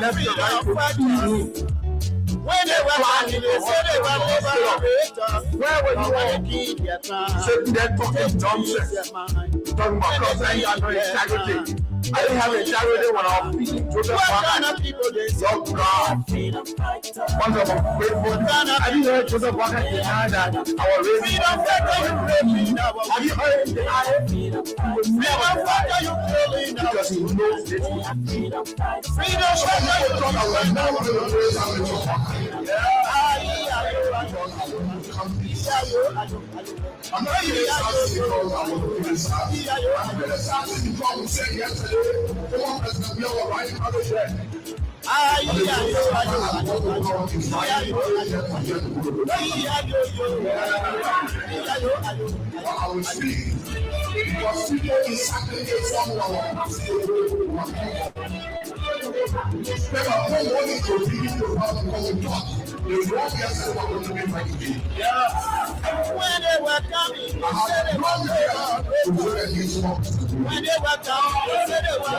left and right to see you. When they were planning, they said they were liberator. Where were you all? Sitting there talking nonsense. Talking about God saying you have no integrity. I didn't have integrity when I was preaching Joseph Parker. Your God. Once I was grateful. I didn't hear Joseph Parker deny that I was raising. Have you heard him deny it? Because he knows this. Freedom I'm not even asking you all about the police. I'm asking you what we said yesterday. The one that's going to be all right out of there. I will speak. Because people is sacrificing someone. Never no one is going to be in the house because of God. The wrong yesterday was going to be my day. when they were coming, they said they were when they were coming, they said they were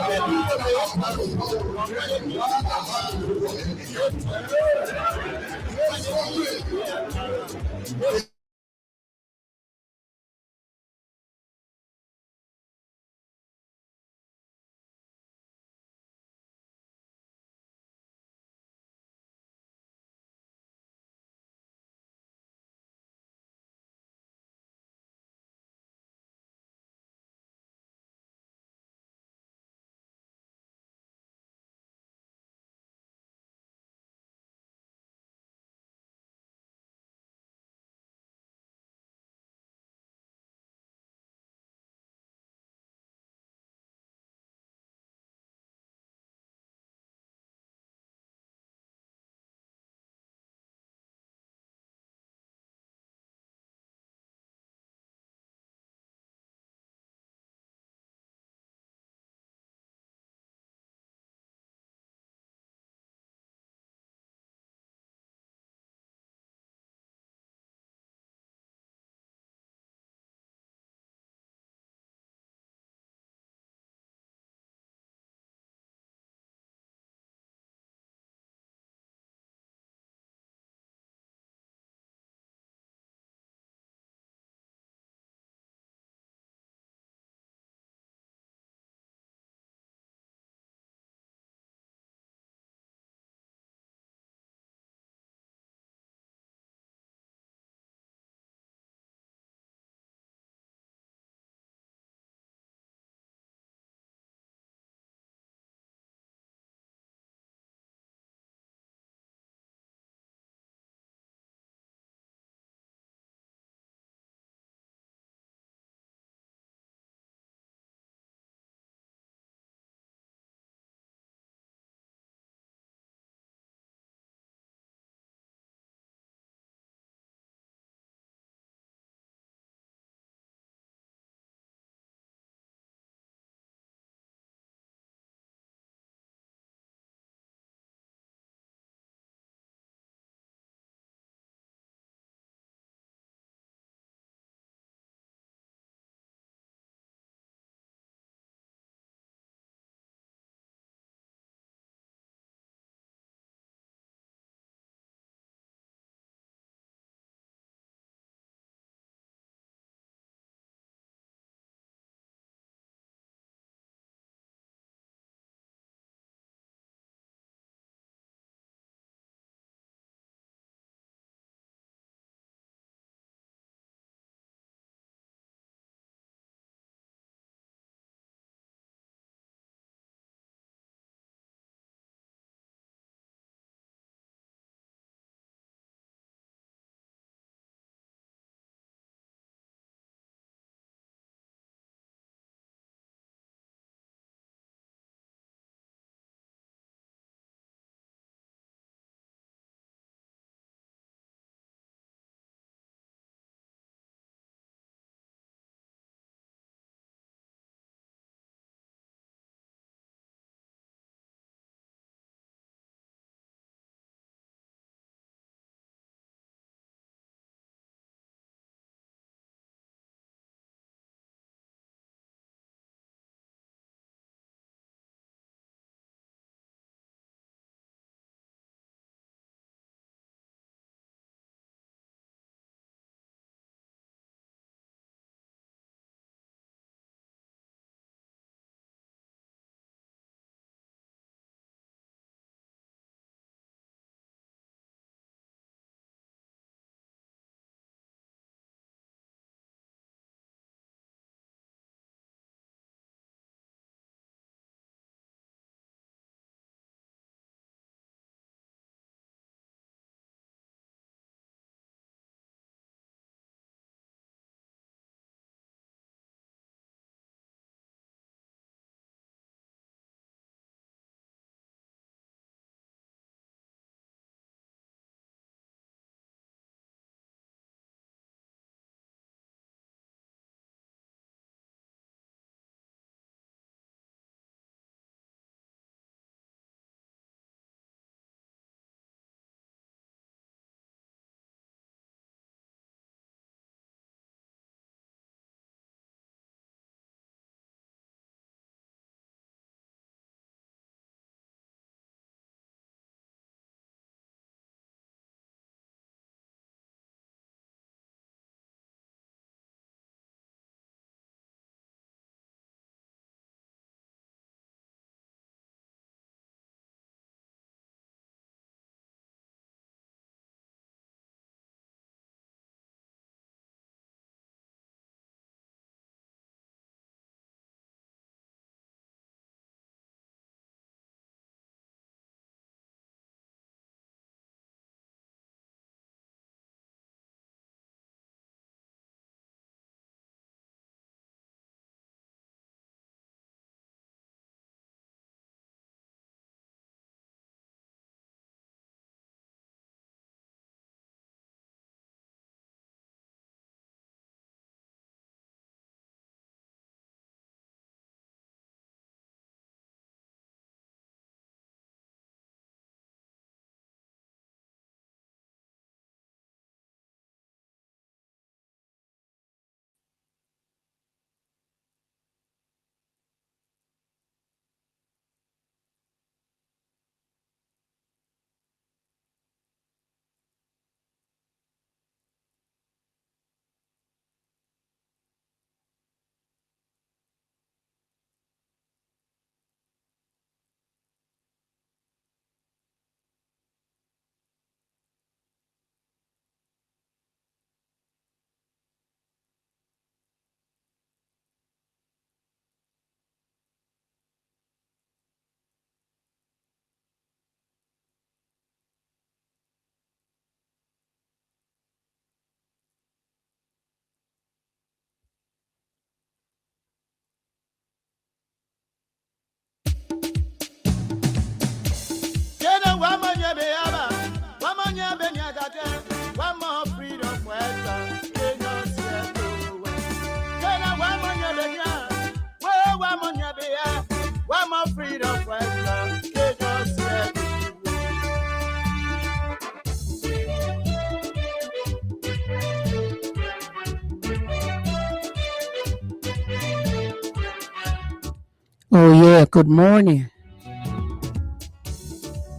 Oh, yeah, good morning.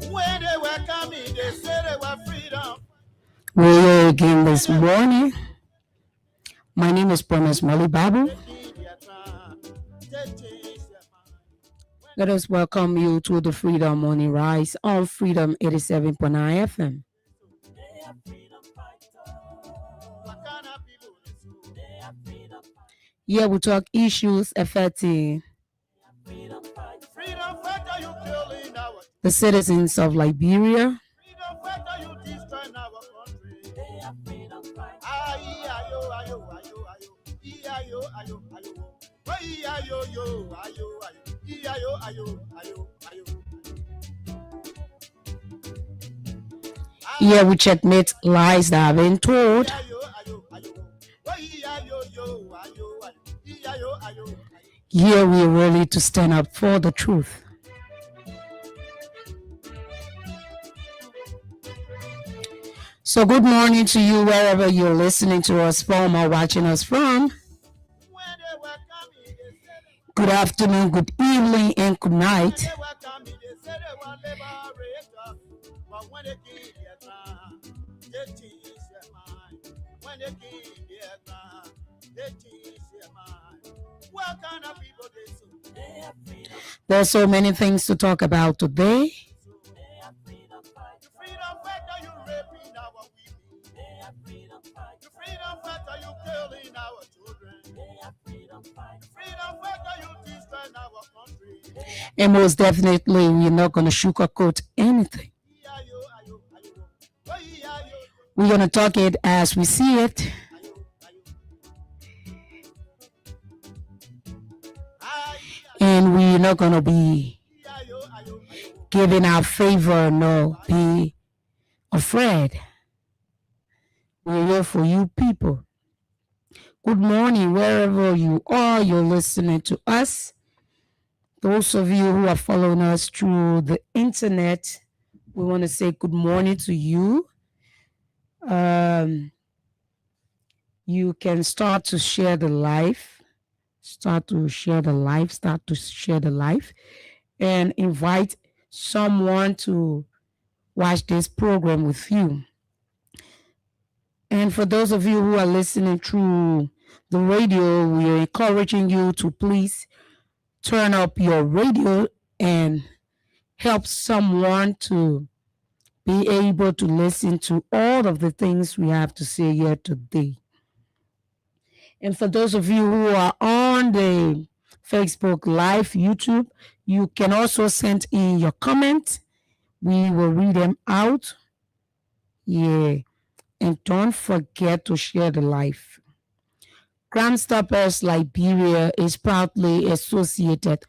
When they were coming, they said they were freedom. We're here again this morning. My name is Promise Molly Babu. They did their time. They changed their mind. Let us welcome you to the Freedom Morning Rise on Freedom 87.9 FM. What kind of people they so? Here we talk issues affecting Freedom fighter, you killing our. the citizens of Liberia. Freedom fighter, you destroying our country. Ayo, ayo, ayo, ayo. Ayo, ayo, ayo. Ayo, ayo, ayo, ayo. Ayo, ayo, ayo, ayo. Here we checkmate lies that have been told. Here we are ready to stand up for the truth. So good morning to you wherever you're listening to us from or watching us from. Good afternoon, good evening, and good night. There are so many things to talk about today. And most definitely, we're not going to sugarcoat anything. We're going to talk it as we see it. And we're not going to be giving our favor, no, be afraid. We're here for you people. Good morning, wherever you are, you're listening to us. Those of you who are following us through the internet, we want to say good morning to you. You can start to share the live, and invite someone to watch this program with you. And for those of you who are listening through the radio, we are encouraging you to please turn up your radio and help someone to be able to listen to all of the things we have to say here today. And for those of you who are on the Facebook Live, YouTube, you can also send in your comments. We will read them out. Yeah. And don't forget to share the live. Crime Stoppers Liberia is proudly associated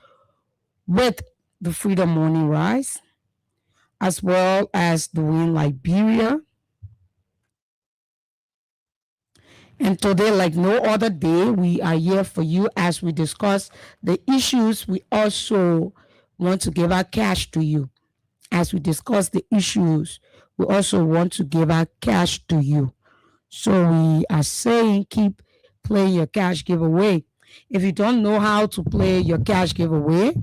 with the Freedom Morning Rise, as well as the Win Liberia. And today, like no other day, we are here for you as we discuss the issues. We also want to give our cash to you. As we discuss the issues, we also want to give our cash to you. So we are saying keep playing your cash giveaway. If you don't know how to play your cash giveaway,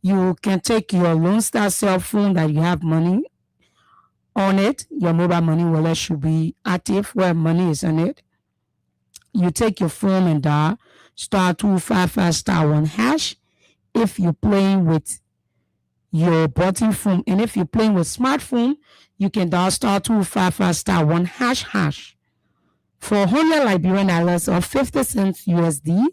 you can take your Lone Star cell phone that you have money on it. Your mobile money wallet should be active where money is on it. You take your phone and dial *255*1#. If you're playing with your button phone, and if you're playing with smartphone, you can dial *255*1#. For 100 Liberian dollars or 50 cents USD,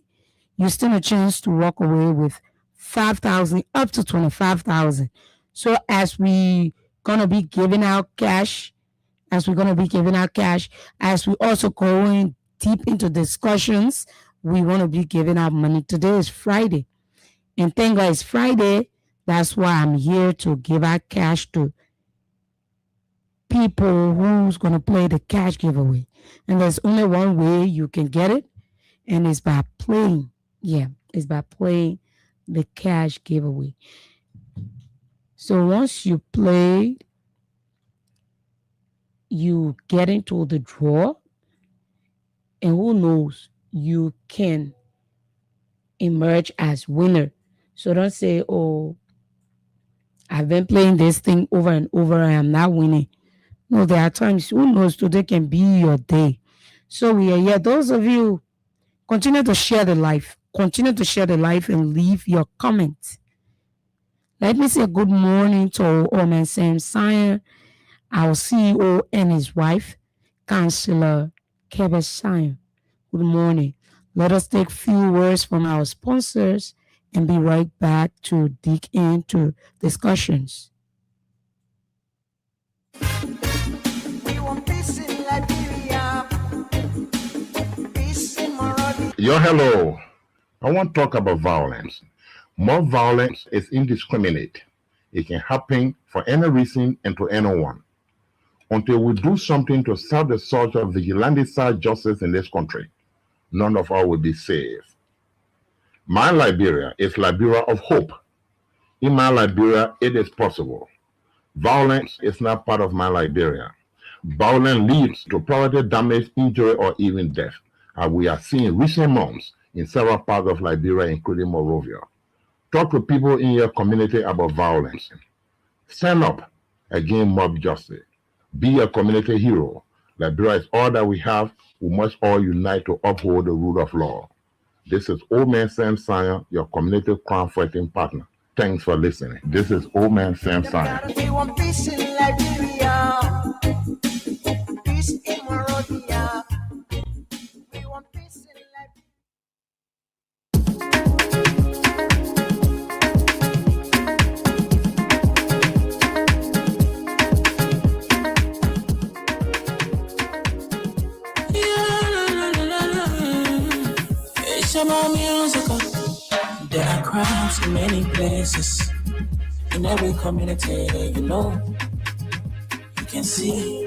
you stand a chance to walk away with 5,000 up to 25,000. So as we gonna be giving out cash, as we also going deep into discussions, we want to be giving out money. Today is Friday, and thank God it's Friday. That's why I'm here to give out cash to people who's going to play the cash giveaway. And there's only one way you can get it, and it's by playing. Yeah, it's by playing the cash giveaway. So once you play, you get into the draw, and who knows, you can emerge as winner. So don't say, oh, I've been playing this thing over and over. I am not winning. No, there are times, who knows, today can be your day. So we are here. Those of you, continue to share the life. Continue to share the life and leave your comments. Let me say good morning to Omen Sam Sion, our CEO and his wife, Councillor Kevin Sion. Good morning. Let us take a few words from our sponsors and be right back to dig into discussions. We want peace in Liberia, peace in Monrovia. Yo, hello. I want to talk about violence. More violence is indiscriminate. It can happen for any reason and to anyone. Until we do something to stop the surge of vigilante-style justice in this country, none of us will be safe. My Liberia is Liberia of hope. In my Liberia, it is possible. Violence is not part of my Liberia. Violence leads to property damage, injury, or even death, as we are seeing recent months in several parts of Liberia, including Monrovia. Talk to people in your community about violence. Stand up against mob justice. Be a community hero. Liberia is all that we have. We must all unite to uphold the rule of law. This is Old Man Sam Sion, your community crime fighting partner. Thanks for listening. This is Old Man Sam Sion. We want peace in Liberia, peace in Monrovia. We want peace in Liberia. It's about musical. There are crimes in many places, in every community, you know, you can see.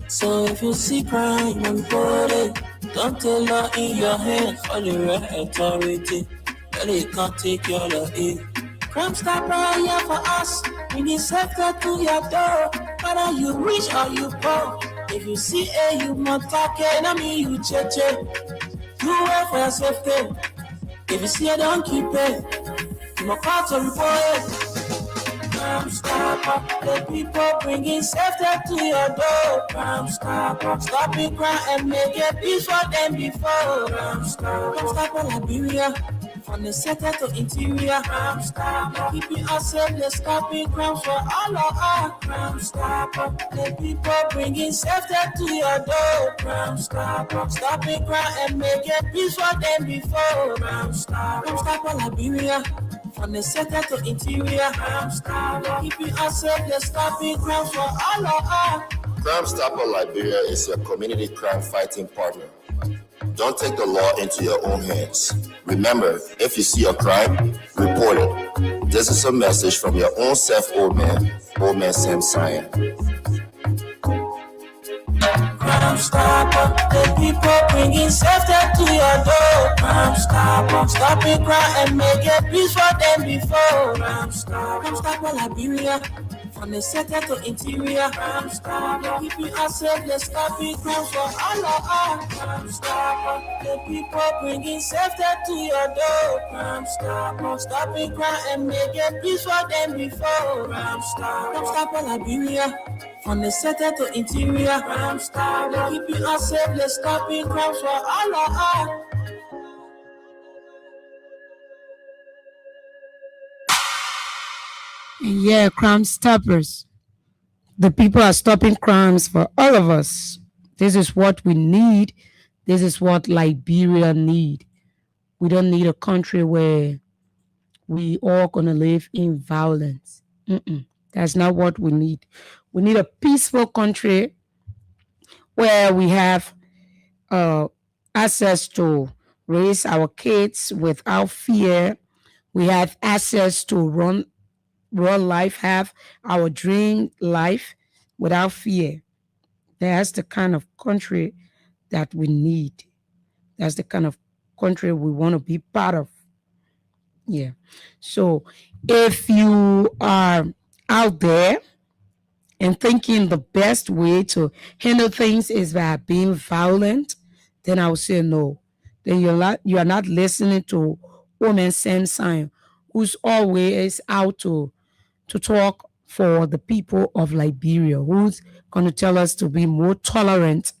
So if you see crime and report it, don't take law in your hands for the right authority. They can't take your law in. Crime Stopper here for us, bring the safety to your door, whether you rich or you poor. If you see a human talking, I mean you check. Do it for your safety. If you see it, don't keep it. You must call to report it. Crime Stopper, the people bringing safety to your door. Crime Stopper, stopping crime and make it peace for them before. Crime Stopper Liberia, from the center to interior. Crime Stopper, keeping us safe, they're stopping crime for all of us. Crime Stopper, the people bringing safety to your door. Crime Stopper, stopping crime and make it peace for them before. Crime Stopper Liberia, from the center to interior. Crime Stopper, keeping us safe, they're stopping crime for all of us. Crime Stopper Liberia is your community crime fighting partner. Don't take the law into your own hands. Remember, if you see a crime, report it. This is a message from your own self, Old Man Sam Sion. Crime Stopper, the people bringing safety to your door. Crime Stopper, stopping crime and make it peace for them before. Crime Stopper Liberia, from the center to interior. Crime Stopper, keeping us safe, they're stopping crime for all of us. Crime Stopper, the people bringing safety to your door. Crime Stopper, stopping crime and make it peace for them before. Crime Stopper Liberia, from the center to interior. Crime Stopper, keeping us safe, they're stopping crime for all of us. And yeah, Crime Stoppers. The people are stopping crimes for all of us. This is what we need. This is what Liberia need. We don't need a country where we all gonna live in violence. That's not what we need. We need a peaceful country where we have access to raise our kids without fear. We have access to run life, have our dream life without fear. That's the kind of country that we need. That's the kind of country we want to be part of. Yeah. So if you are out there and thinking the best way to handle things is by being violent, then I would say no. Then you are not listening to Old Man Sam Sion. who's always out to talk for the people of Liberia, who's going to tell us to be more tolerant,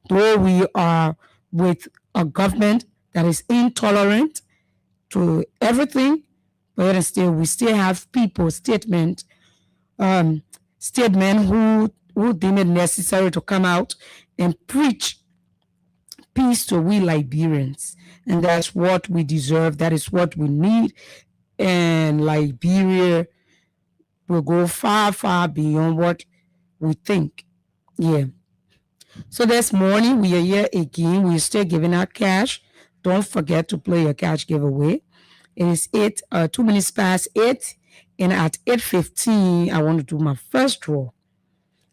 though we are with a government that is intolerant to everything, but still we still have people, statesmen who deem it necessary to come out and preach peace to we Liberians. And that's what we deserve. That is what we need. And Liberia will go far, far beyond what we think. Yeah. So this morning we are here again. We're still giving out cash. Don't forget to play your cash giveaway. It is 2 minutes past 8. And at 8:15, I want to do my first draw.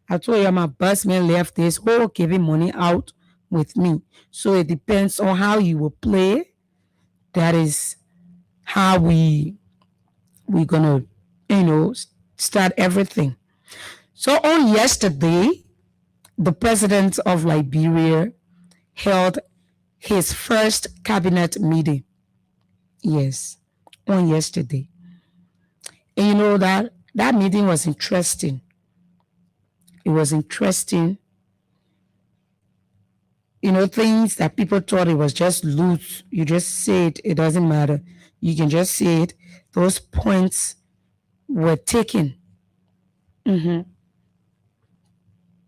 I told you my busman left this whole giving money out with me. So it depends on how you will play. That is how we're gonna, start everything. So on yesterday, the president of Liberia held his first cabinet meeting. Yes, on yesterday. And that meeting was interesting. It was interesting. Things that people thought it was just loose. You just say it doesn't matter. You can just say it. Those points were taken.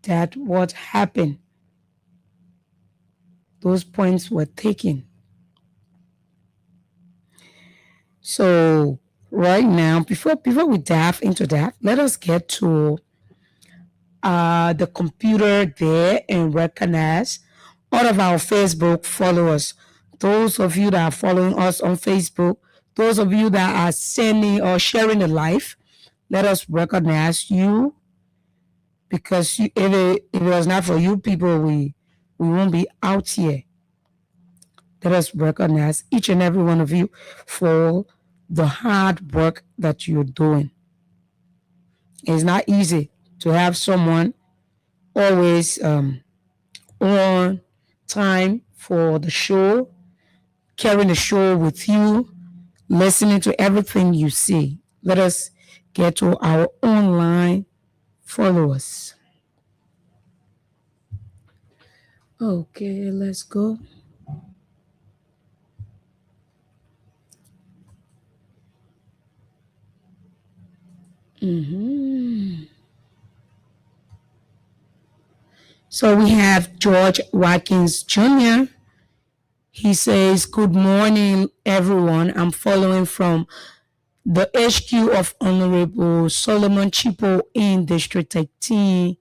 That what happened. Those points were taken. So right now, before we dive into that, let us get to the computer there and recognize all of our Facebook followers. Those of you that are following us on Facebook, those of you that are sending or sharing the live, let us recognize you, because if it was not for you people, we won't be out here. Let us recognize each and every one of you for the hard work that you're doing. It's not easy to have someone always on time for the show, carrying the show with you, listening to everything you say. Let us get to our online followers. Okay, let's go. So we have George Watkins Jr. He says, "Good morning, everyone. I'm following from the HQ of Honorable Solomon Chipo in District 18,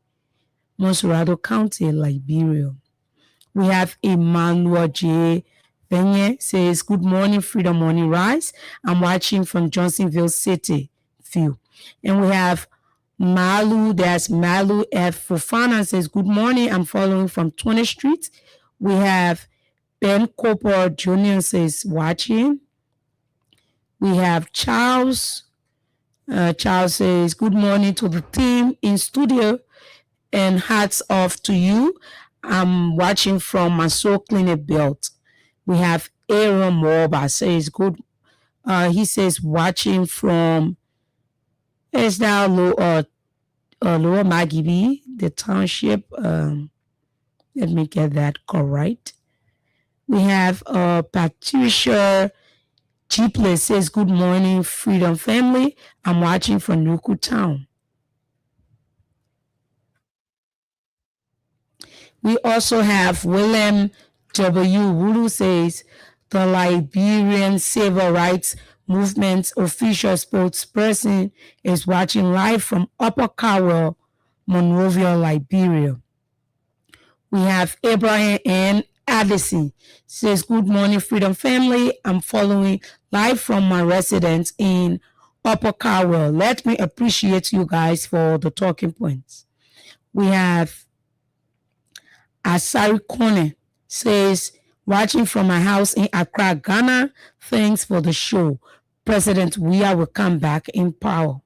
Monserrado County, Liberia." We have Emmanuel J. Venye says, "Good morning, Freedom Morning Rise. I'm watching from Johnsonville City View." And we have Malu, that's Malu F. Fofana says, "Good morning. I'm following from 20th Street." We have Ben Cooper Jr. says, "Watching." We have Charles. Charles says, "Good morning to the team in studio and hats off to you. I'm watching from my soul clinic belt." We have Aaron Morba says, "Good." He says, "Watching from it's now Lower Magibi, the township." Let me get that correct. We have Patricia Chipley says, "Good morning, Freedom Family. I'm watching from Nuku Town." We also have William W. Wulu says, "The Liberian Civil Rights Movement official spokesperson is watching live from Upper Cowell, Monrovia, Liberia." We have Abraham N. Addison says, "Good morning, Freedom Family. I'm following live from my residence in Upper Cowell. Let me appreciate you guys for the talking points." We have Asari Kone says, "Watching from my house in Accra, Ghana. Thanks for the show. President Weah will come back in power."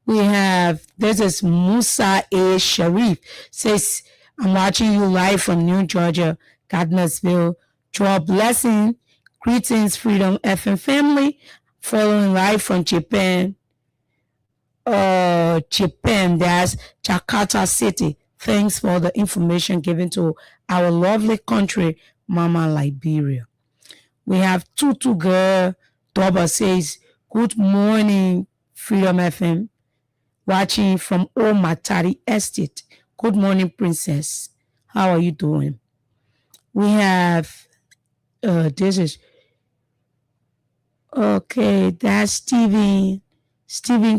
We have, this is Musa A. Sharif says, "I'm watching you live from New Georgia, Gardnersville. Draw blessing Greetings, Freedom FM family, following live from Japan. Japan, that's Jakarta City. Thanks for the information given to our lovely country, Mama Liberia. We have Tutu Girl Doba says, good morning, Freedom FM. Watching from Omatari Estate. Good morning, Princess. How are you doing? We have, this is, okay, that's Stephen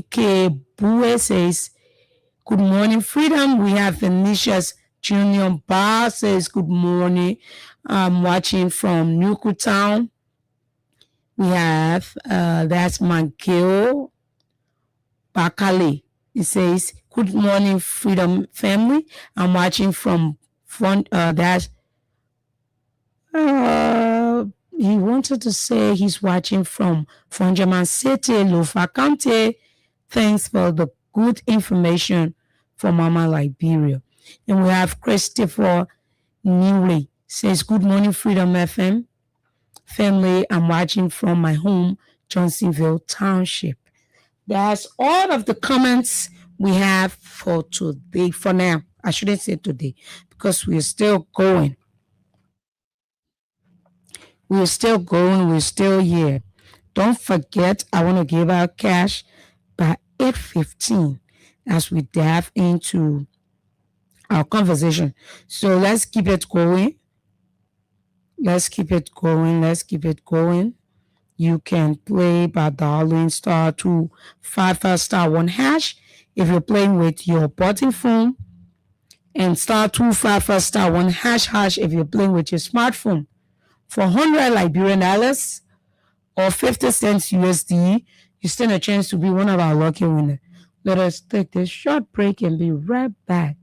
K. Bue says, good morning, Freedom. We have Venetia's Junior Bar says, good morning. I'm watching from Newtown. We have, that's Mangio Bakale. He says, good morning, Freedom family. I'm watching from front, he wanted to say he's watching from Fonjaman City, Lofa County. Thanks for the good information for Mama Liberia. And we have Christopher Newley says, good morning, Freedom FM family. I'm watching from my home, Johnsonville Township. That's all of the comments we have for today. For now, I shouldn't say today because we're still going. We're still going. We're still here. Don't forget, I want to give out cash by 8:15 as we dive into our conversation. So let's keep it going. Let's keep it going. Let's keep it going. You can play by dialing *255*1# if you're playing with your button phone, and *255*1# if you're playing with your smartphone. For 100 Liberian dollars or 50 cents USD, you stand a chance to be one of our lucky winners. Let us take this short break and be right back.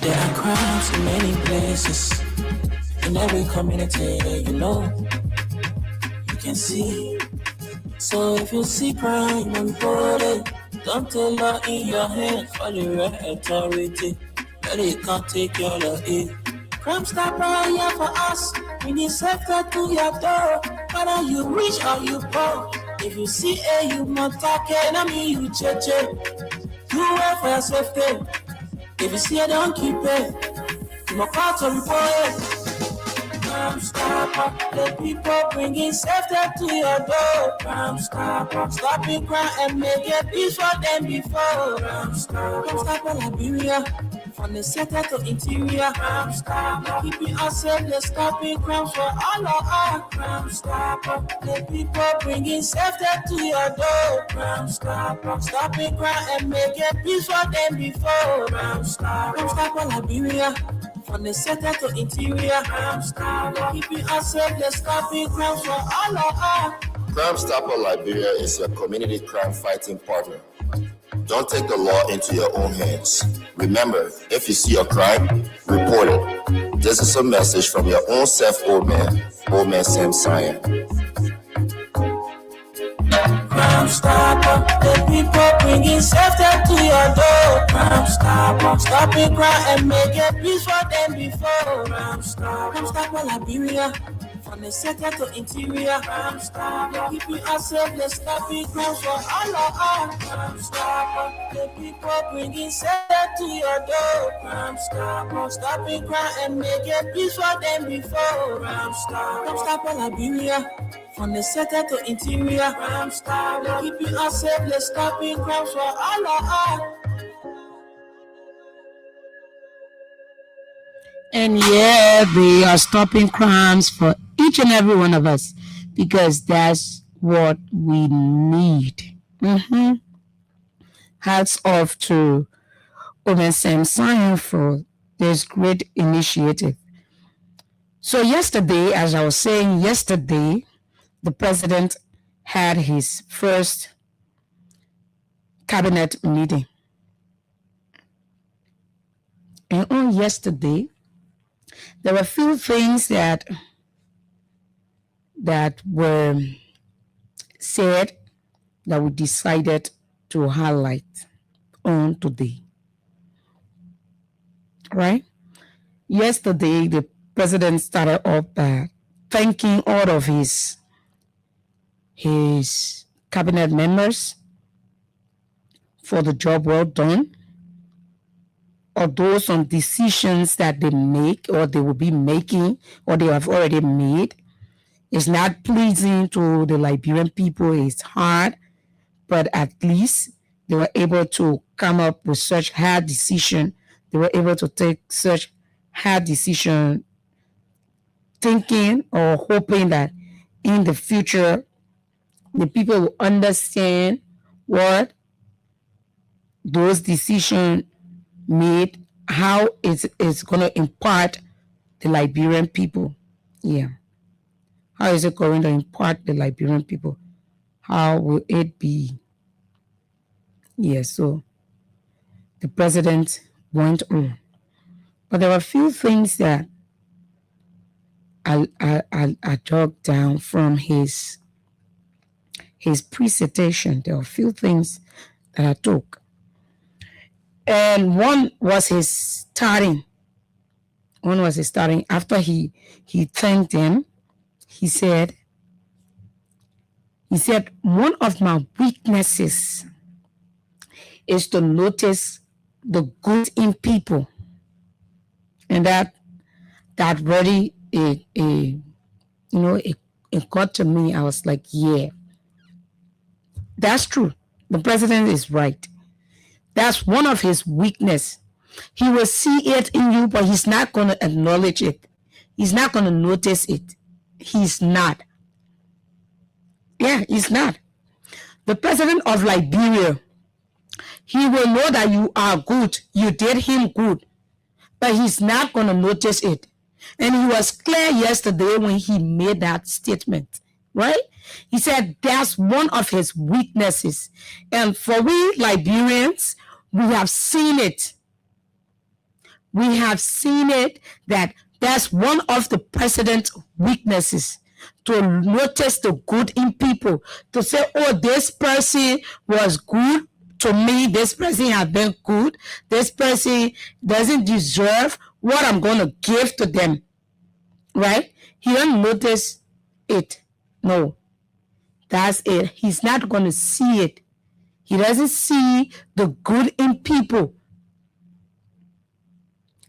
There are crowds in many places, in every community, you can see. So if you see crime unfolding, don't take law in your hands for the right authority. Let it can't take your law in. Crime stopper here for us. We need safety to your door. Whether you rich or you poor. If you see a you must talk it, I mean you check. You wait for your safety. If you see it, don't keep it. You must call to report it. Crime stopper, the people bringing safety to your door. Crime stopper, stopping crime and make it peace for them before. Crime stopper, Liberia, from the center to interior. Crime stopper, keeping us safe, they're stopping crime for all of us. Crime stopper, the people bringing safety to your door. Crime stopper, stopping crime and make it peace for them before. Crime stopper, Liberia, from the center to interior. Crime stopper, keeping us safe, they're stopping crime for all of us. Crime Stopper Liberia is your community crime fighting partner. Don't take the law into your own hands. Remember, if you see a crime, report it. This is a message from your own self, Old Man Sam Cyan. Crime stopper, the people bringing safety to your door. Crime stopper, stopping crime and make it peace for them before. Crime stopper, Liberia, from the center to interior. Crime stopper, keeping us safe, let's stopping crime for all of us. Crime stopper, the people bringing safety to your door. Crime stopper, stopping crime and make it peace for them before. Crime stopper, Liberia, from the center to interior. Crime stopper, keeping us safe, let's stopping crime for all of us. And yeah, they are stopping crimes for each and every one of us because that's what we need. Hats off to Women Sam Cyan for this great initiative. So yesterday, as I was saying yesterday, the president had his first cabinet meeting. And on yesterday, there were a few things that were said that we decided to highlight on today. right? Yesterday, the president started off by thanking all of his cabinet members for the job well done, although some decisions that they make or they will be making or they have already made is not pleasing to the Liberian people. It's hard, but at least they were able to come up with such hard decision. They were able to take such hard decision, thinking or hoping that in the future, the people will understand what those decisions made, how it's going to impact the Liberian people. Yeah. How is it going to impact the Liberian people? How will it be? Yeah, so the president went on. But there were a few things that I jotted down from his presentation. There were a few things that I took. And one was his starting. After he thanked them, he said, one of my weaknesses is to notice the good in people. And that really, it got to me. I was like, yeah, that's true. The president is right. That's one of his weaknesses. He will see it in you, but he's not going to acknowledge it. He's not going to notice it. He's not. Yeah, he's not. The president of Liberia, he will know that you are good. You did him good. But he's not going to notice it. And he was clear yesterday when he made that statement, right? He said that's one of his weaknesses. And for we Liberians, we have seen it. We have seen it that that's one of the president's weaknesses, to notice the good in people, to say, oh, this person was good to me, this person has been good, this person doesn't deserve what I'm going to give to them, right? He don't notice it. No, that's it. He's not going to see it. He doesn't see the good in people.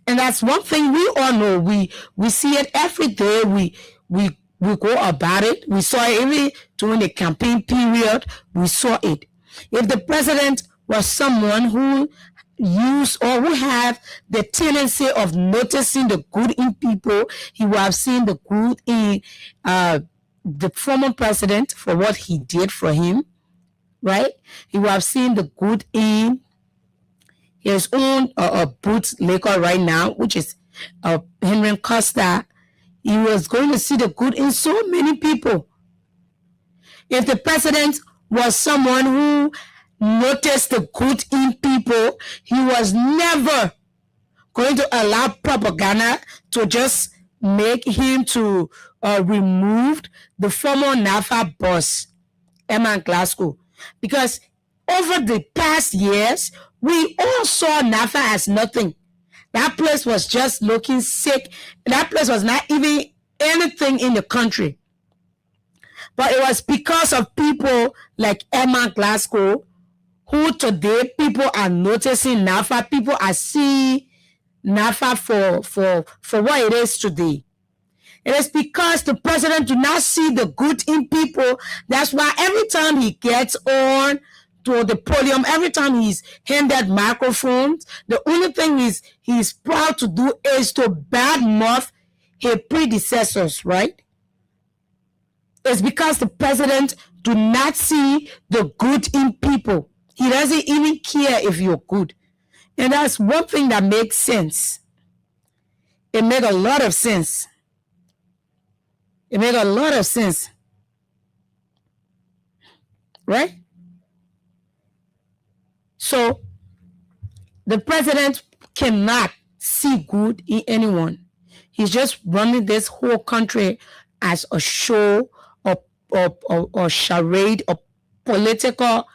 And that's one thing we all know. We see it every day. We go about it. We saw it even during the campaign period. We saw it. If the president was someone who used or who have the tendency of noticing the good in people, he would have seen the good in the former president for what he did for him, right? He would have seen the good in his own bootlegger right now, which is Henry Costa. He was going to see the good in so many people. If the president was someone who noticed the good in people, he was never going to allow propaganda to just make him to remove the former NAFA boss, Eman Glasgow. Because over the past years, we all saw NAFA as nothing. That place was just looking sick. That place was not even anything in the country. But it was because of people like Eman Glasgow, who today people are noticing NAFA. People are seeing NAFA for what it is today. It is because the president do not see the good in people. That's why every time he gets on to the podium, every time he's handed microphones, the only thing he's proud to do is to badmouth his predecessors, right? It's because the president do not see the good in people. He doesn't even care if you're good. And that's one thing that makes sense. It made a lot of sense. It made a lot of sense. Right? So, the president cannot see good in anyone. He's just running this whole country as a show or charade or political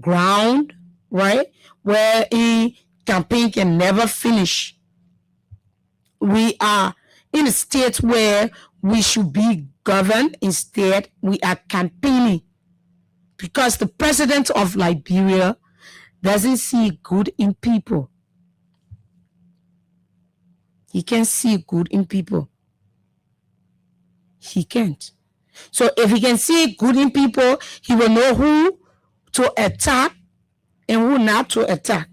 ground, right? Where a campaign can never finish. we are in a state where we should be governed. Instead, we are campaigning because the president of Liberia doesn't see good in people. He can't see good in people. He can't. So if he can see good in people, he will know who to attack and who not to attack.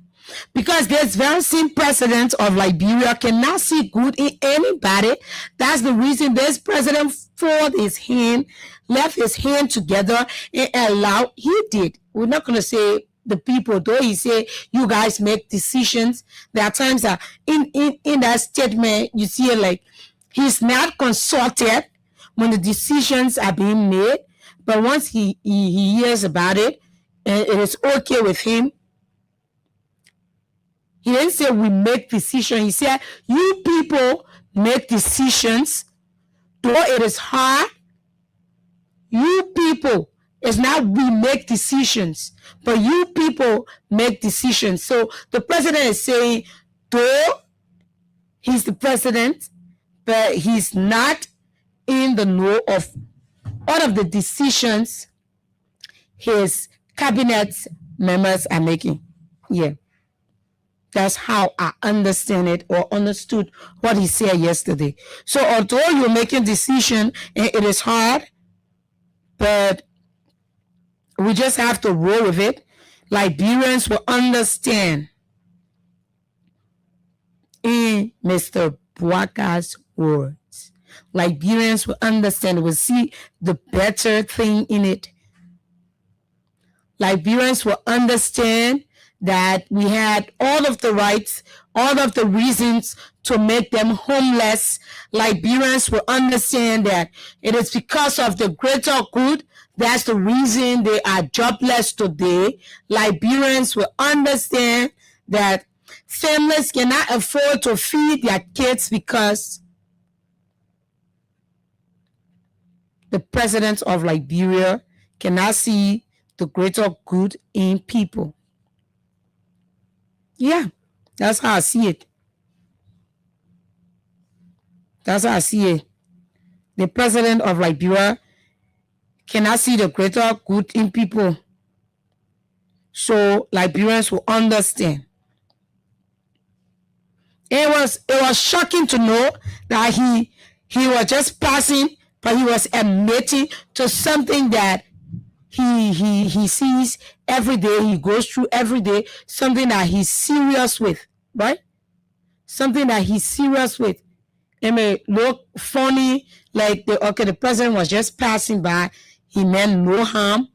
Because this very same president of Liberia cannot see good in anybody. That's the reason this president folded his hand, left his hand together, and allowed. He did. We're not going to say the people, though he say you guys make decisions. There are times that in that statement you see it like he's not consulted when the decisions are being made, but once he hears about it and it is okay with him, he didn't say we make decisions. He said you people make decisions, though it is hard. You people, it's not we make decisions, but you people make decisions. So the president is saying, though he's the president, but he's not in the know of all of the decisions his cabinet members are making. Yeah. That's how I understand it or understood what he said yesterday. So although you're making decision and it is hard, but we just have to roll with it. Liberians will understand, in Mr. Bwaka's words, Liberians will understand, will see the better thing in it. Liberians will understand that we had all of the rights, all of the reasons to make them homeless. Liberians will understand that it is because of the greater good. That's the reason they are jobless today. Liberians will understand that families cannot afford to feed their kids because the president of Liberia cannot see the greater good in people. Yeah, that's how I see it. That's how I see it. The president of Liberia cannot see the greater good in people. So Liberians will understand. It was shocking to know that he was just passing, but he was admitting to something that he sees every day, he goes through every day, something that he's serious with, right? Something that he's serious with. It may look funny, like the president was just passing by, he meant no harm,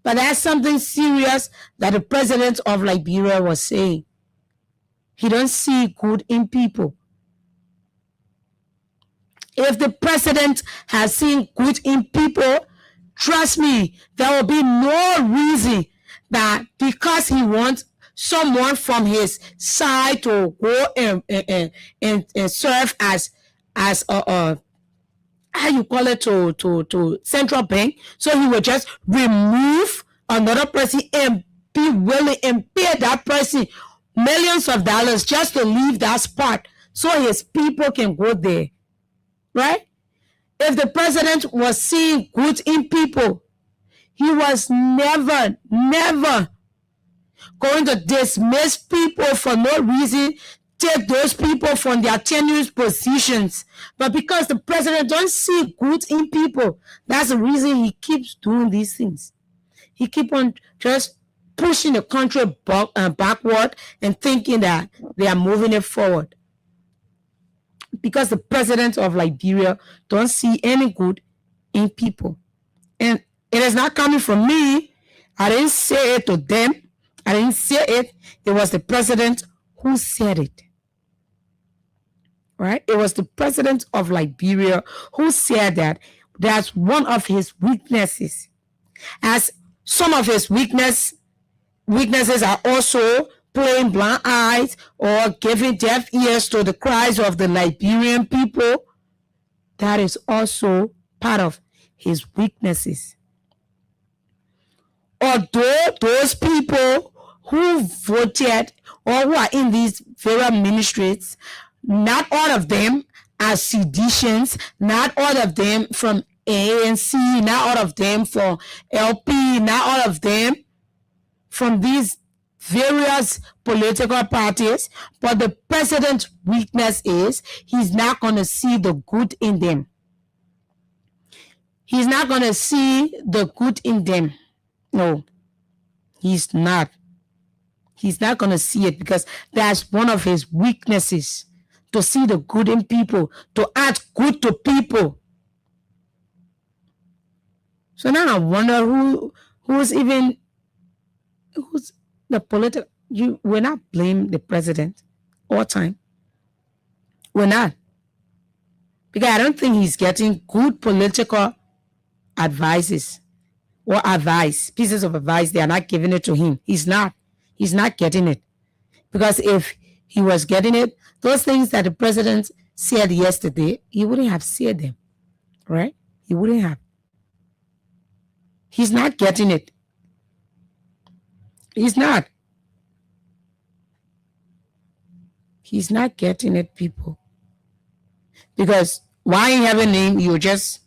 but that's something serious that the president of Liberia was saying. He don't see good in people. If the president has seen good in people, trust me, there will be no reason that because he wants someone from his side to go and serve as a how you call it to central bank, so he will just remove another person and be willing and pay that person millions of dollars just to leave that spot so his people can go there, right? If the president was seeing good in people, he was never going to dismiss people for no reason, take those people from their tenuous positions. But because the president don't see good in people, that's the reason he keeps doing these things. He keep on just pushing the country backward and thinking that they are moving it forward. Because the president of Liberia don't see any good in people. And it is not coming from me. I didn't say it to them. I didn't say it. It was the president who said it. Right? It was the president of Liberia who said that that's one of his weaknesses. As some of his weaknesses are also playing blind eyes or giving deaf ears to the cries of the Liberian people. That is also part of his weaknesses. Although those people who voted or who are in these various ministries Not all of them are seditious. Not all of them from ANC. Not all of them from LP. Not all of them from these various political parties. But the president's weakness is he's not going to see the good in them. He's not going to see the good in them. No, he's not. He's not going to see it because that's one of his weaknesses, to see the good in people, to act good to people. So now I wonder who's the political. We're not blame the president all time. We're not. Because I don't think he's getting good political advices or pieces of advice. They are not giving it to him. He's not getting it. Because if he was getting it, those things that the president said yesterday, he wouldn't have said them, right? He wouldn't have. He's not getting it. He's not. He's not getting it, people. Because why in heaven name you just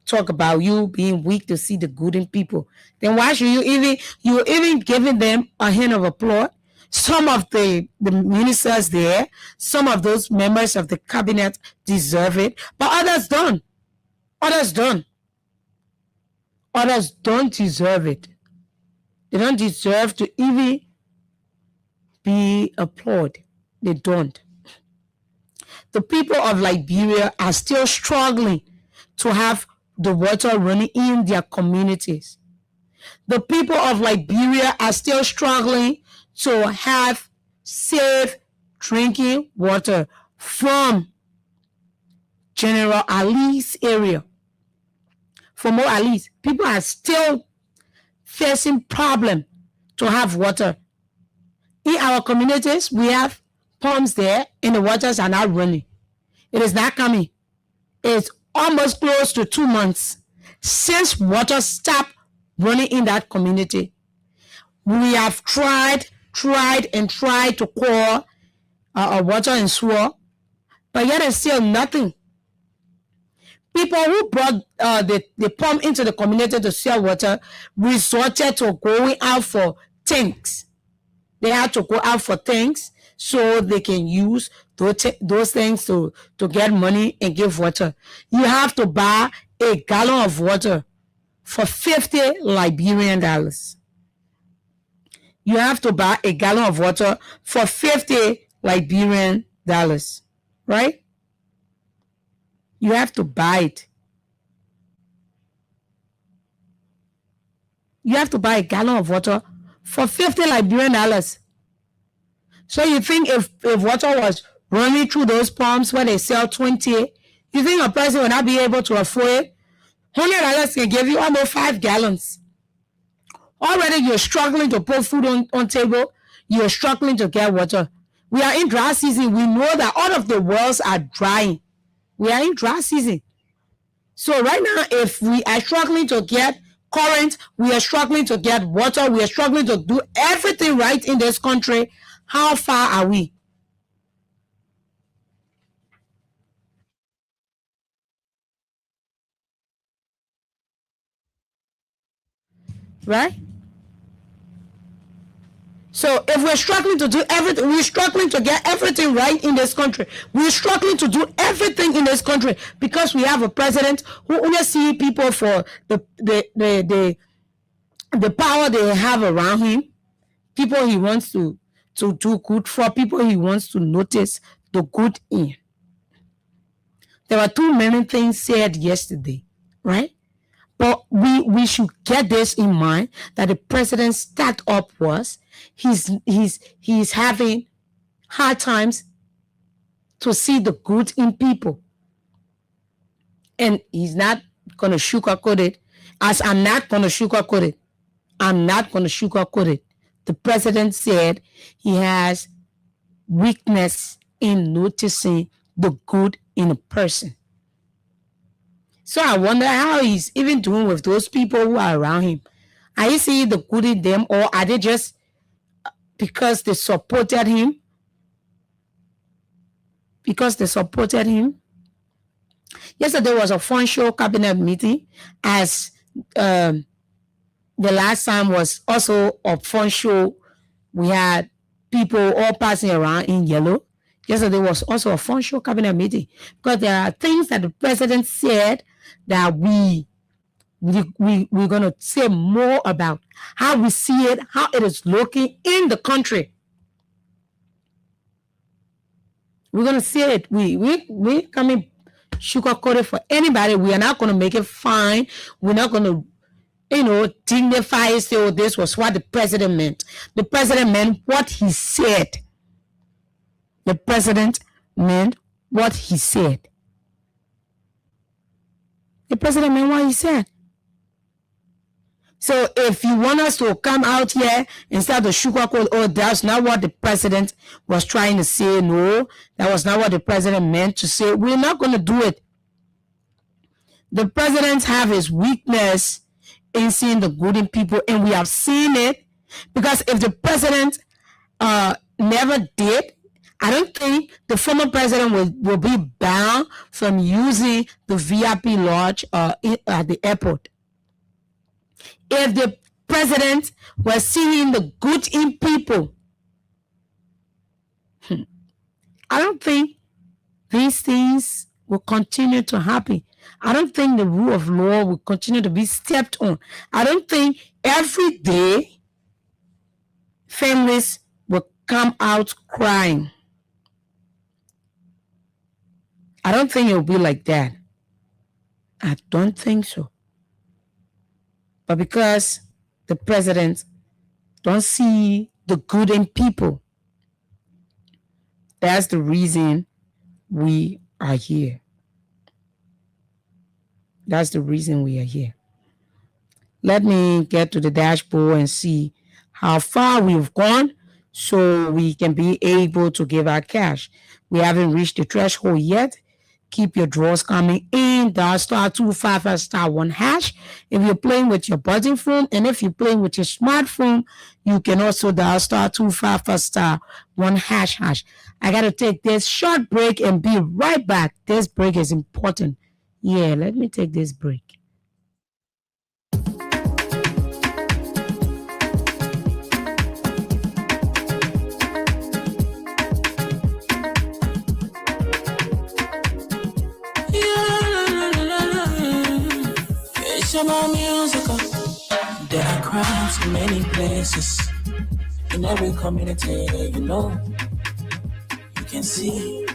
talk about you being weak to see the good in people? Then why should you're even giving them a hand of applause? Some of the ministers there, some of those members of the cabinet deserve it, but others don't. Others don't deserve it. They don't deserve to even be applauded. They don't. The people of Liberia are still struggling to have the water running in their communities. The people of Liberia are still struggling to have safe drinking water from General Ali's area. From Mo Ali's, people are still facing problem to have water. In our communities, we have pumps there and the waters are not running. It is not coming. It's almost close to 2 months since water stopped running in that community. We have tried to pour water and sewer, but yet it's still nothing. People who brought the pump into the community to sell water resorted to going out for tanks. They had to go out for tanks so they can use those things to get money and give water. You have to buy a gallon of water for $50 Liberian dollars. You have to buy a gallon of water for $50 Liberian dollars, right? You have to buy it. You have to buy a gallon of water for $50 Liberian dollars. So you think if water was running through those pumps where they sell 20, you think a person will not be able to afford it? $100 can give you almost 5 gallons. Already you're struggling to put food on table. You're struggling to get water. We are in dry season. We know that all of the wells are drying. We are in dry season. So right now, if we are struggling to get current, we are struggling to get water, we are struggling to do everything right in this country, how far are we? Right? So if we're struggling to do everything, we're struggling to get everything right in this country. We're struggling to do everything in this country because we have a president who only sees people for the power they have around him, people he wants to do good for, people he wants to notice the good in. There were too many things said yesterday, right? But we should get this in mind that the president's startup was he's having hard times to see the good in people. And he's not going to sugarcoat it, as I'm not going to sugarcoat it. I'm not going to sugarcoat it. The president said he has weakness in noticing the good in a person. So I wonder how he's even doing with those people who are around him. Are you seeing the good in them, or are they just because they supported him? because they supported him. Yesterday was a fun show cabinet meeting, as the last time was also a fun show. We had people all passing around in yellow. Yesterday was also a fun show cabinet meeting, because there are things that the president said that we're going to say more about how we see it, how it is looking in the country. We're going to see it. We coming sugarcoat it for anybody. We are not going to make it fine. We're not going to, dignify it, say, oh, this was what the president meant. The president meant what he said. The president meant what he said. The president meant what he said. So if you want us to come out here and start to sugarcoat, oh, that's not what the president was trying to say. No, that was not what the president meant to say. We're not going to do it. The president have his weakness in seeing the good in people, and we have seen it, because if the president never did, I don't think the former president will be bound from using the VIP lodge at the airport. If the president was seeing the good in people, I don't think these things will continue to happen. I don't think the rule of law will continue to be stepped on. I don't think every day families will come out crying. I don't think it will be like that. I don't think so. But because the president don't see the good in people, that's the reason we are here. That's the reason we are here. Let me get to the dashboard and see how far we've gone so we can be able to give our cash. We haven't reached the threshold yet. Keep your draws coming in. Dial *255*1#. If you're playing with your button phone, and if you're playing with your smartphone, you can also dial *255*1#. I got to take this short break and be right back. This break is important. Yeah, let me take this break. About musical. There are crowds in many places, in every community, you can see.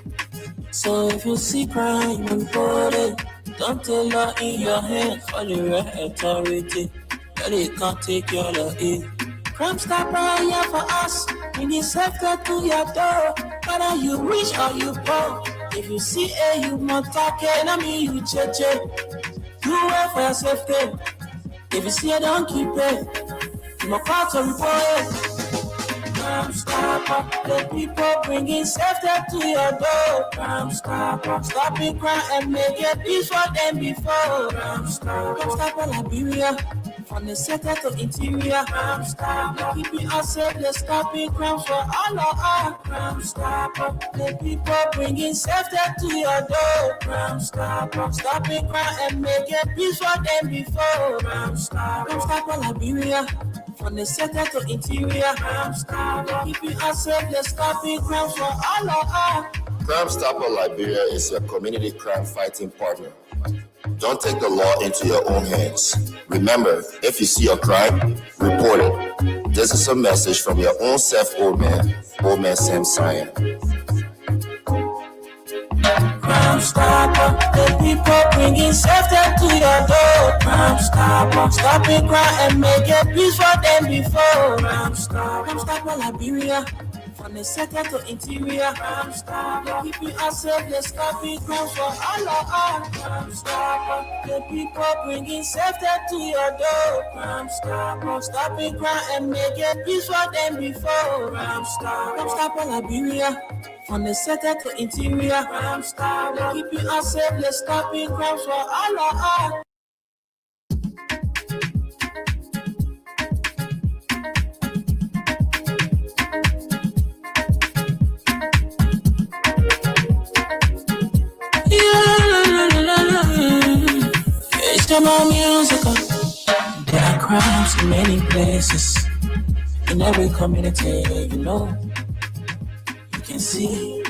So if you see crime, report it. Don't tell her in your hand for the right authority, that it can't take your it. Crime Stopper here for us. We need safety to your door, whether you rich or you poor. If you see you must talk it, I mean you cheche. You wait for your safety. If you see it, don't keep it. You must call to report it. Crime Stopper, the people bringing safety to your door. Crime Stopper, stopping crime and make it peace for them before. Crime Stopper, Liberia, from the center to interior. Crime Stopper, keeping us safe, let's stopping crime for all of us. Crime Stopper, the people bringing safety to your door. Crime Stopper, stopping crime and make it peace for them before. Crime Stopper, Liberia, from the center to interior. Crime Stopper, keeping us safe, let's stopping crime for all of us. Crime Stopper Liberia is your community crime fighting partner. Don't take the law into your own hands. Remember, if you see a crime, report it. This is a message from your own self, Old Man Sam Cyan. Crime Stopper, the people bringing safety to your door. Crime Stopper, stopping crime and make it peace for them before. Crime Stopper Liberia, from the center to interior. Crime Stopper, keeping us safe, let's stop it, crime for all of us. Crime Stopper, the people bringing safety to your door. Crime Stopper, stopping crime and make it peace for them before. Crime Stopper Liberia, from the center to interior. Crime Stopper, keeping us safe, let's stop it, crime for all of us. more musical. There are crimes in many places. In every community, you know, you can see.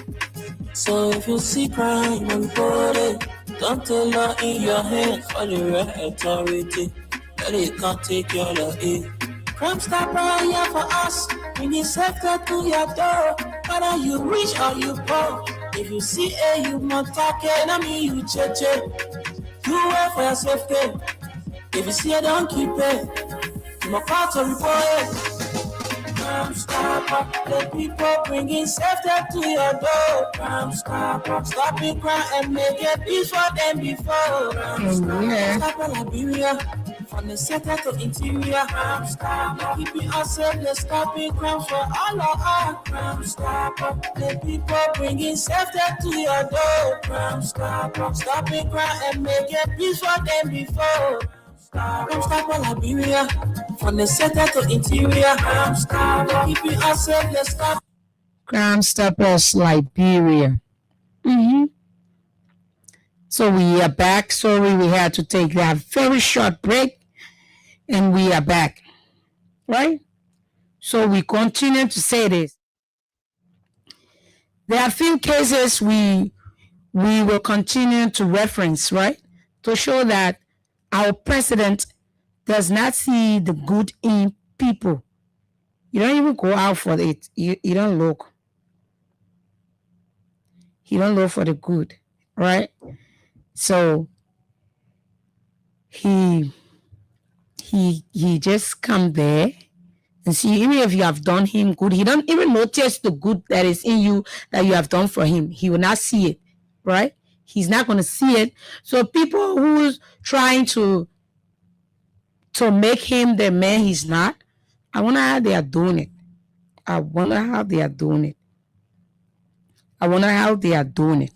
So if you see crime, report it. Don't take law in your hands for the right authority. But it can't take your law in. Crime Stopper here for us. Bringing safety to your door. Whether you rich or you poor. If you see a human talking, I mean you cheche. You wait for your safety. If you see it, don't keep it. You must call to report it. Crime Stopper, the people bringing safety to your door. Crime Stopper, stopping crime and make it peace for them before. Crime Stopper, Liberia, from the center to interior. Crime Stopper, keeping us safe, let's stopping crime for all of us. Crime Stopper, the people bringing safety to your door. Crime Stopper, stopping crime and make it peace for them before. Crime Stopper, Liberia, from the center to interior. Crime Stopper, keeping us safe, let's stop. Crime Stoppers Liberia. So we are back. Sorry, we had to take that very short break, and we are back, right? So we continue to say this. There are a few cases we will continue to reference, right, to show that our president does not see the good in people. You don't even go out for it. You don't look. You don't look for the good, right? So he just come there and see, even if you have done him good, he don't even notice the good that is in you that you have done for him. He will not see it, right? He's not going to see it. So people who's trying to make him the man he's not, I wonder how they are doing it. I wonder how they are doing it.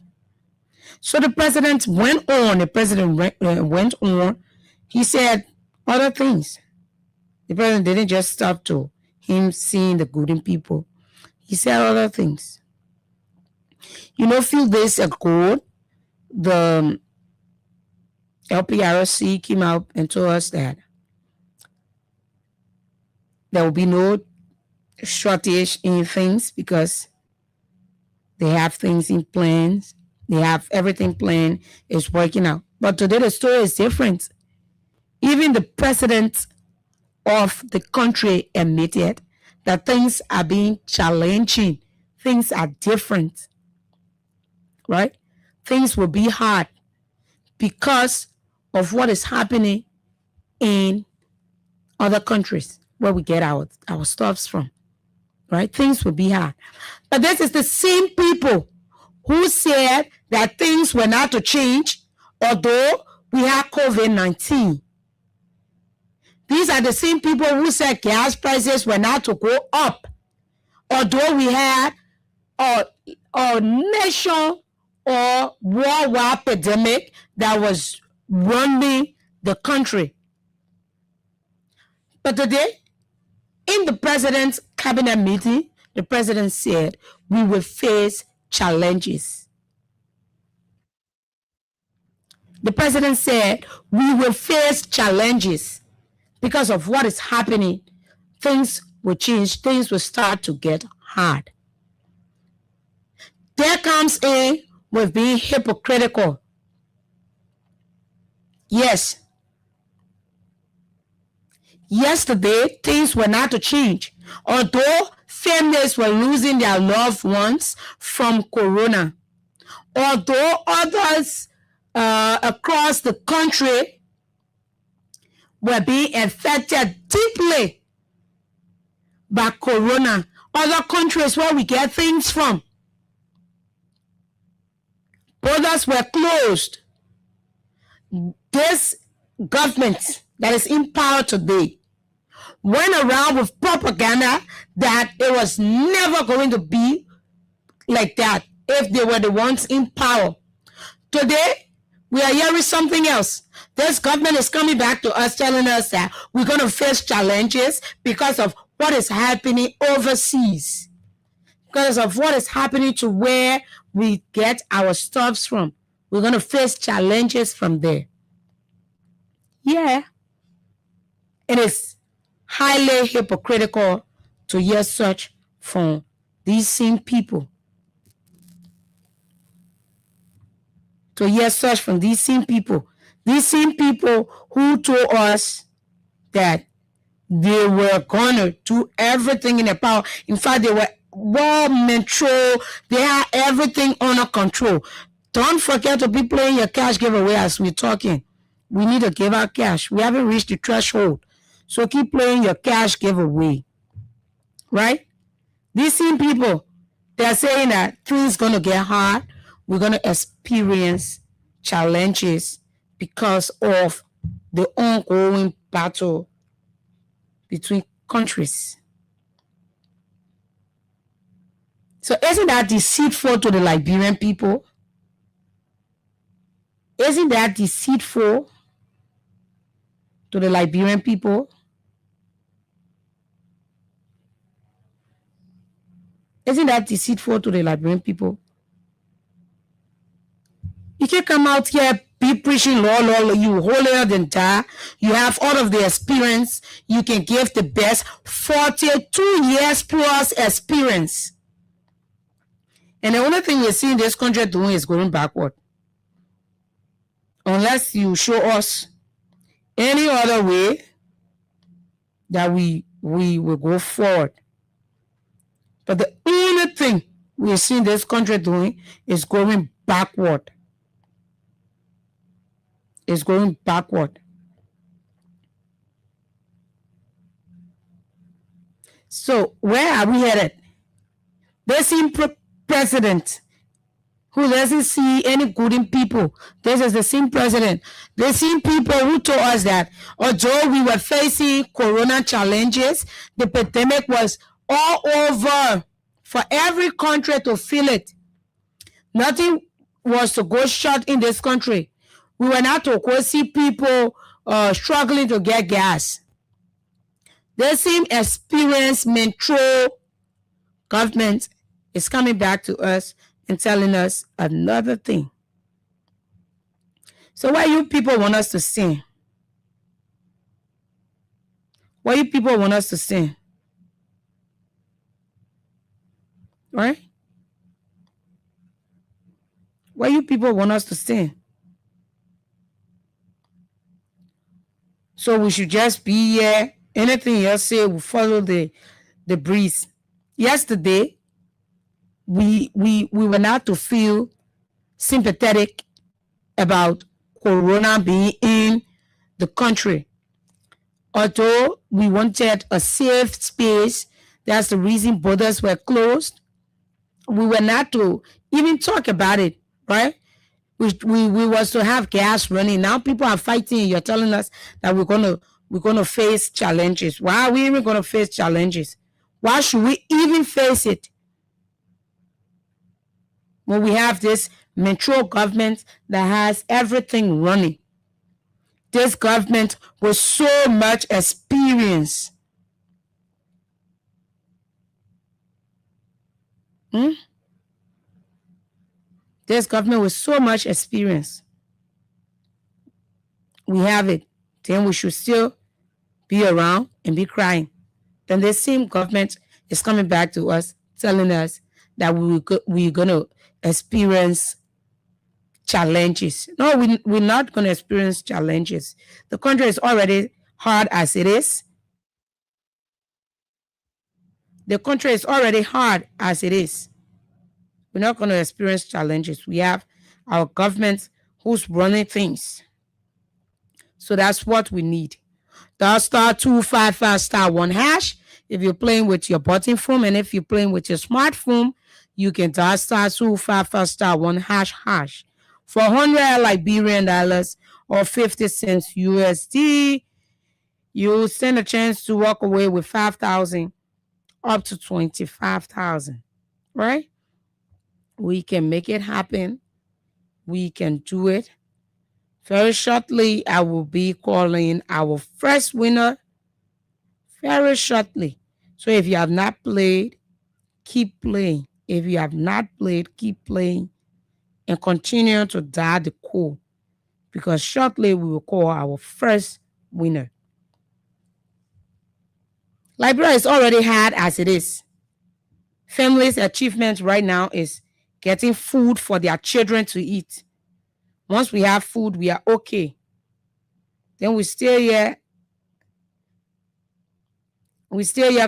So the president went on. He said other things. The president didn't just stop to him seeing the good in people. He said other things. A few days ago, the LPRC came out and told us that there will be no shortage in things because they have things in plans. They have everything planned. It's working out. But today the story is different. Even the president of the country admitted that things are being challenging. Things are different, right? Things will be hard because of what is happening in other countries where we get our stuffs from, right? Things will be hard. But this is the same people who said that things were not to change, although we had COVID-19. These are the same people who said gas prices were not to go up, although we had a nation or worldwide epidemic that was running the country. But today, in the president's cabinet meeting, the president said we will face challenges. The president said we will face challenges because of what is happening. Things will change. Things will start to get hard. There comes in with being hypocritical. Yes. Yesterday, things were not to change. Although families were losing their loved ones from corona, although others across the country were being affected deeply by corona, other countries where we get things from, borders were closed. This government that is in power today went around with propaganda that it was never going to be like that if they were the ones in power. Today, we are hearing something else. This government is coming back to us telling us that we're going to face challenges because of what is happening overseas, because of what is happening to where we get our stuffs from. We're going to face challenges from there. Yeah. It is highly hypocritical to hear such from these same people. To hear such from these same people. These same people who told us that they were going to do everything in their power. In fact, they were well control. They had everything under control. Don't forget to be playing your cash giveaway as we're talking. We need to give out cash. We haven't reached the threshold. So keep playing your cash giveaway. Right? These same people, they're saying that things going to get hard. We're going to experience challenges because of the ongoing battle between countries. So isn't that deceitful to the Liberian people? Isn't that deceitful to the Liberian people? Isn't that deceitful to the Liberian people? You can come out here, be preaching law, you holier than thou. You have all of the experience. You can give the best 42 years plus experience. And the only thing we're seeing this country doing is going backward. Unless you show us any other way that we will go forward. But the only thing we're seeing this country doing is going backward. It's going backward. So where are we headed? The same president who doesn't see any good in people. This is the same president. The same people who told us that although we were facing corona challenges, the pandemic was all over for every country to feel it. Nothing was to go short in this country. We were not to go see people struggling to get gas. The same experienced metro government is coming back to us and telling us another thing. So what you people want us to sing? What you people want us to sing? Right? What you people want us to sing? So we should just be here. Anything else say will follow the breeze. Yesterday, we were not to feel sympathetic about corona being in the country. Although we wanted a safe space, that's the reason borders were closed. We were not to even talk about it, right? We was to have gas running. Now people are fighting. You're telling us that we're gonna face challenges. Why are we even gonna face challenges? Why should we even face it? When we have this metro government that has everything running. This government with so much experience. This government with so much experience. We have it. Then we should still be around and be crying. Then the same government is coming back to us, telling us that we're going to experience challenges. No, we're not going to experience challenges. The country is already hard as it is. The country is already hard as it is. We're not going to experience challenges. We have our government who's running things. So that's what we need. Dial *255*1# if you're playing with your button phone, and if you're playing with your smartphone, you can dial *255*1# for 100 Liberian dollars or 50 cents USD. You stand a chance to walk away with 5,000 up to 25,000, right? We can make it happen. We can do it. Very shortly, I will be calling our first winner very shortly. So if you have not played, keep playing. If you have not played, keep playing and continue to dial the code because shortly we will call our first winner. Liberia is already hard as it is. Families' achievement right now is getting food for their children to eat. Once we have food, we are okay. Then we still here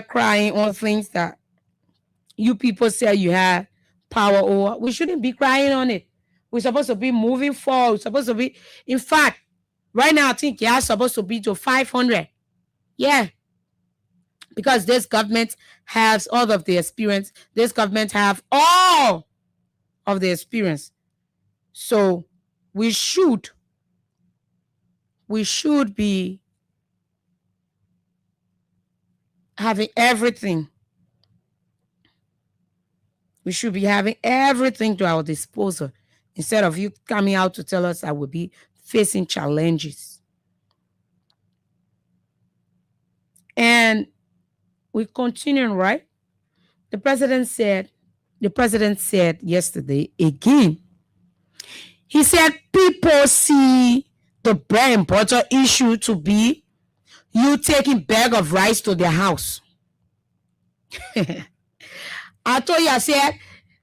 crying on things that you people say you have power over. We shouldn't be crying on it. We're supposed to be moving forward. We're supposed to be, in fact, right now I think you're supposed to be to 500. Yeah. Because this government has all of the experience. This government have all of the experience. So we should be having everything. We should be having everything to our disposal instead of you coming out to tell us I will be facing challenges. And we continue, right? The president said yesterday again, he said people see the bread and butter issue to be you taking bag of rice to their house. I told you, I said,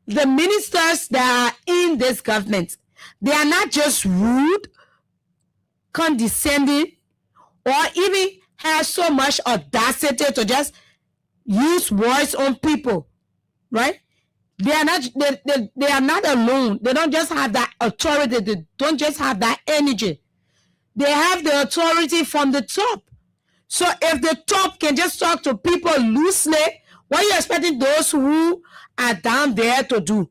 the ministers that are in this government, they are not just rude, condescending, or even have so much audacity to just use words on people, right? They are not alone. They don't just have that authority. They don't just have that energy. They have the authority from the top. So if the top can just talk to people loosely, what are you expecting those who are down there to do?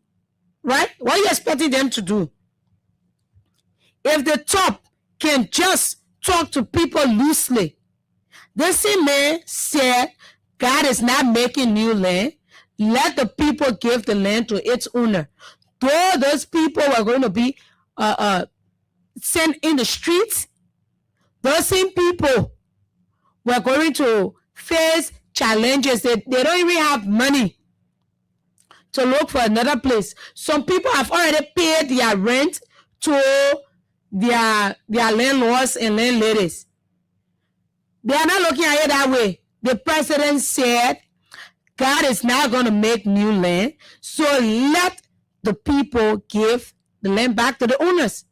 Right? What are you expecting them to do? If the top can just talk to people loosely, this same man said, God is not making new land. Let the people give the land to its owner. Though those people were going to be sent in the streets, those same people were going to face challenges. They don't even have money to look for another place. Some people have already paid their rent to their landlords and landladies. They are not looking at it that way. The president said, God is not going to make new land, so let the people give the land back to the owners.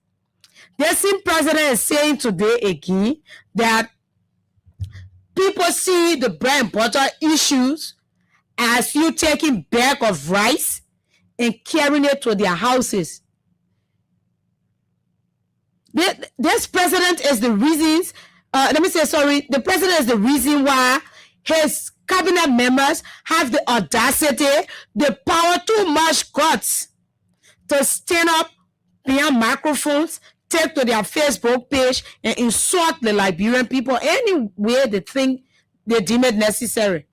The same president is saying today again that people see the bread and butter issues as you taking bag of rice and carrying it to their houses. This president is the reasons, the president is the reason why his cabinet members have the audacity, the power, too much guts to stand up behind microphones, take to their Facebook page and insult the Liberian people any way they think they deem it necessary.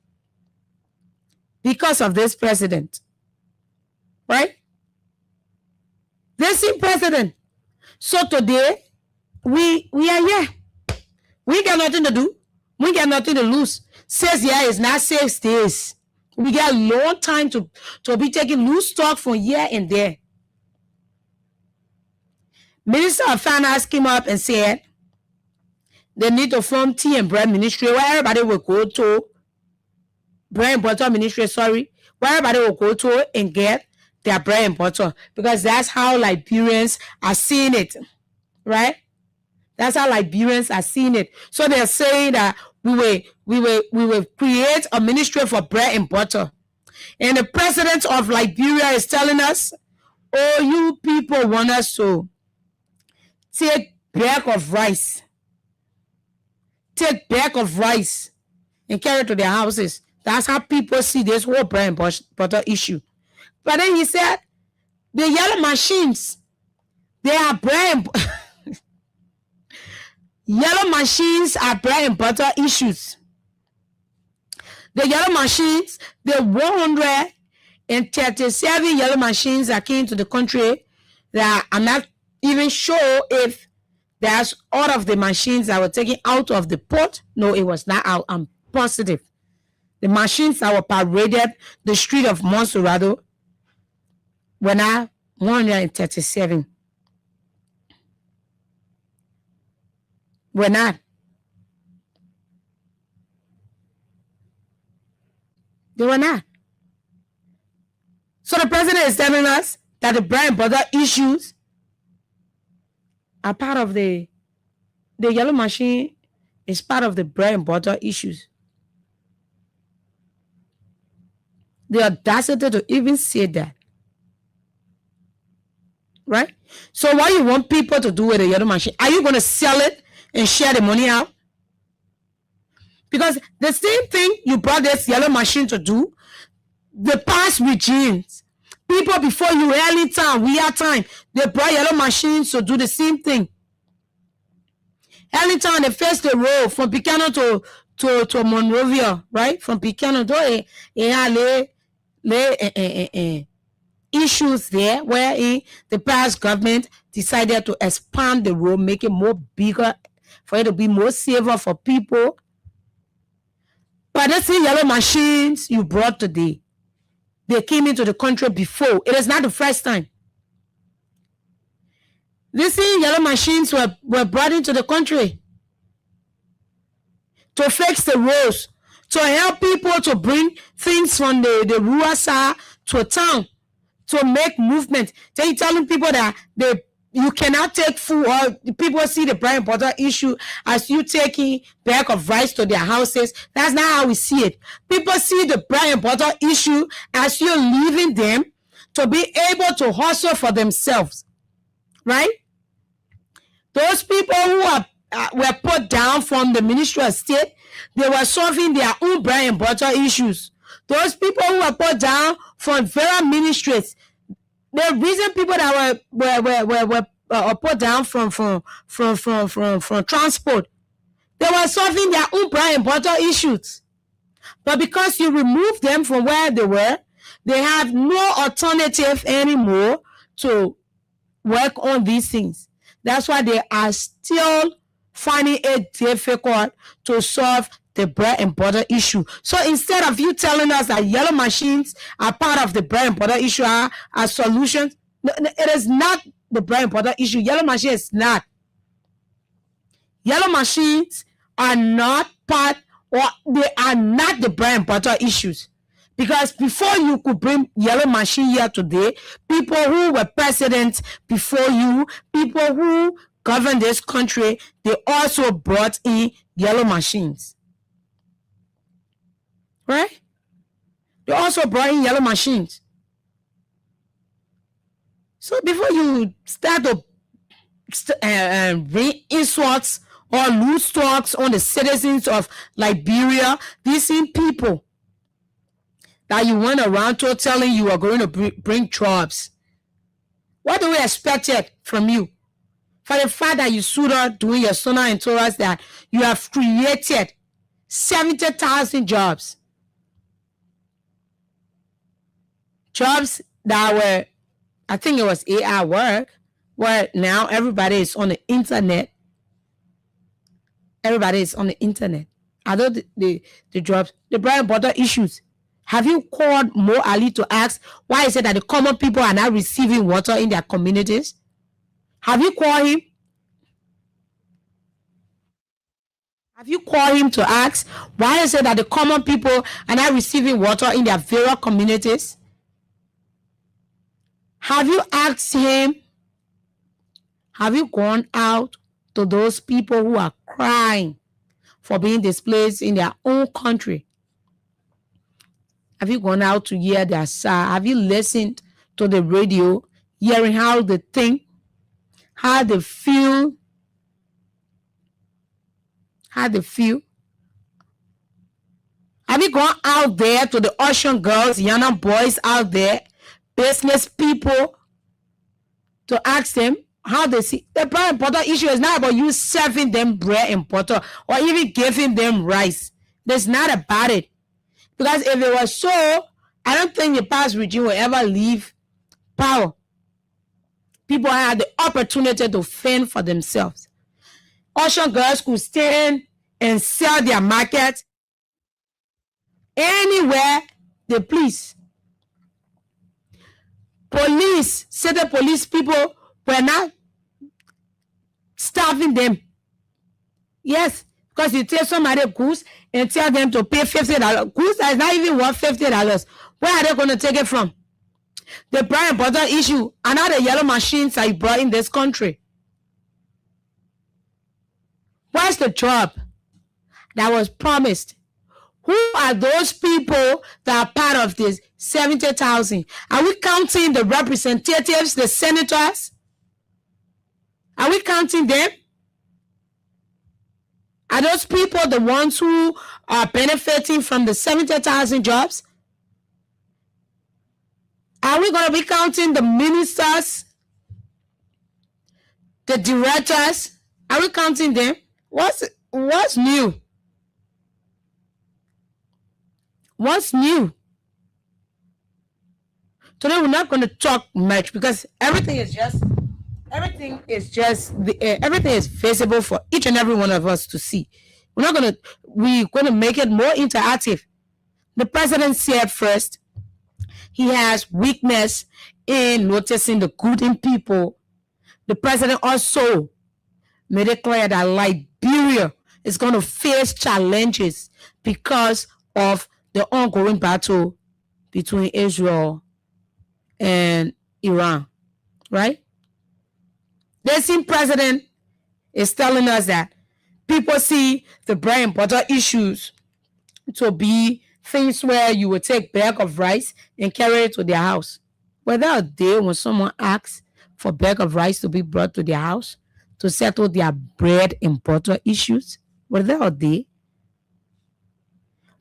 Because of this president. Right? This same president. So today, we are here. We got nothing to do. We got nothing to lose. 6 years is not 6 days. We got a long time to be taking loose talk from here and there. Minister of Finance came up and said they need to form tea and bread ministry where everybody will go to, bread and butter ministry, where everybody will go to and get their bread and butter, because that's how Liberians are seeing it, right? That's how Liberians are seeing it. So they're saying that we will create a ministry for bread and butter. And the president of Liberia is telling us, oh, you people want us to take bag of rice and carry it to their houses. That's how people see this whole bread and butter issue. But then he said, the yellow machines, they are bread and yellow machines are bread and butter issues. The yellow machines, the 137 yellow machines that came to the country, that I'm not even sure if that's all of the machines that were taken out of the port. No, it was not out. I'm positive. The machines that were paraded the street of Monserrado were not 137. We're not. They were not. So the president is telling us that the bread and butter issues are part of the yellow machine is part of the bread and butter issues. The audacity to even say that. Right? So what you want people to do with the yellow machine? Are you going to sell it and share the money out? Because the same thing you brought this yellow machine to do, the past regimes, people before you, early time, we are time, they brought yellow machines to do the same thing. Early time, they faced the road from Picano to Monrovia, right? From Picano to issues there where the past government decided to expand the road, make it more bigger, for it to be more safer for people. But let's say yellow machines you brought today, they came into the country before. It is not the first time. These yellow machines were brought into the country to fix the roads, to help people to bring things from the rural side to a town, to make movement. They're telling people that you cannot take food, or people see the bread and butter issue as you taking bag of rice to their houses. That's not how we see it. People see the bread and butter issue as you're leaving them to be able to hustle for themselves, right? Those people who were put down from the Ministry of State, they were solving their own bread and butter issues. Those people who were put down from various ministries, the reason people that were put down from transport, they were solving their own bread and butter issues. But because you remove them from where they were, they have no alternative anymore to work on these things. That's why they are still finding it difficult to solve the bread and butter issue. So instead of you telling us that yellow machines are part of the bread and butter issue, are solutions, no, it is not the bread and butter issue. Yellow machine is not. Yellow machines are not part, or they are not the bread and butter issues. Because before you could bring yellow machine here today, people who were presidents before you, people who govern this country, they also brought in yellow machines. Right? They also brought in yellow machines. So before you start to bring insults or loose talks on the citizens of Liberia, these same people that you went around to telling you are going to bring jobs, what do we expect it from you? For the fact that you stood up doing your sonar and told us that you have created 70,000 jobs. Jobs that were, I think it was AI work, where now everybody is on the internet. Everybody is on the internet. Although the jobs, the bread and butter issues. Have you called Mo Ali to ask why is it that the common people are not receiving water in their communities? Have you called him? Have you called him to ask why is it that the common people are not receiving water in their various communities? Have you asked him? Have you gone out to those people who are crying for being displaced in their own country? Have you gone out to hear their side? Have you listened to the radio, hearing how they think, how they feel? How they feel? Have you gone out there to the ocean girls, young boys out there, business people, to ask them how they see? The bread and butter issue is not about you serving them bread and butter or even giving them rice. That's not about it. Because if it was so, I don't think the past regime will ever leave power. People had the opportunity to fend for themselves. Ocean girls could stand and sell their market anywhere they please. Police, city police people were not starving them. Yes, because you take somebody goods and tell them to pay $50. Goods that is not even worth $50. Where are they going to take it from? The prime and butter issue, another yellow machines are brought in this country. Where's the job that was promised? Who are those people that are part of this 70,000? Are we counting the representatives, the senators? Are we counting them? Are those people the ones who are benefiting from the 70,000 jobs? Are we going to be counting the ministers, the directors? Are we counting them? What's new? What's new? Today we're not going to talk much because everything is visible for each and every one of us to see. We're going to make it more interactive. The president said first, he has weakness in noticing the good in people. The president also made it clear that Liberia is going to face challenges because of the ongoing battle between Israel and Iran, right? The same president is telling us that people see the bread and butter issues to be things where you would take a bag of rice and carry it to their house. Were there a day when someone asks for a bag of rice to be brought to their house to settle their bread and butter issues? Were there a day?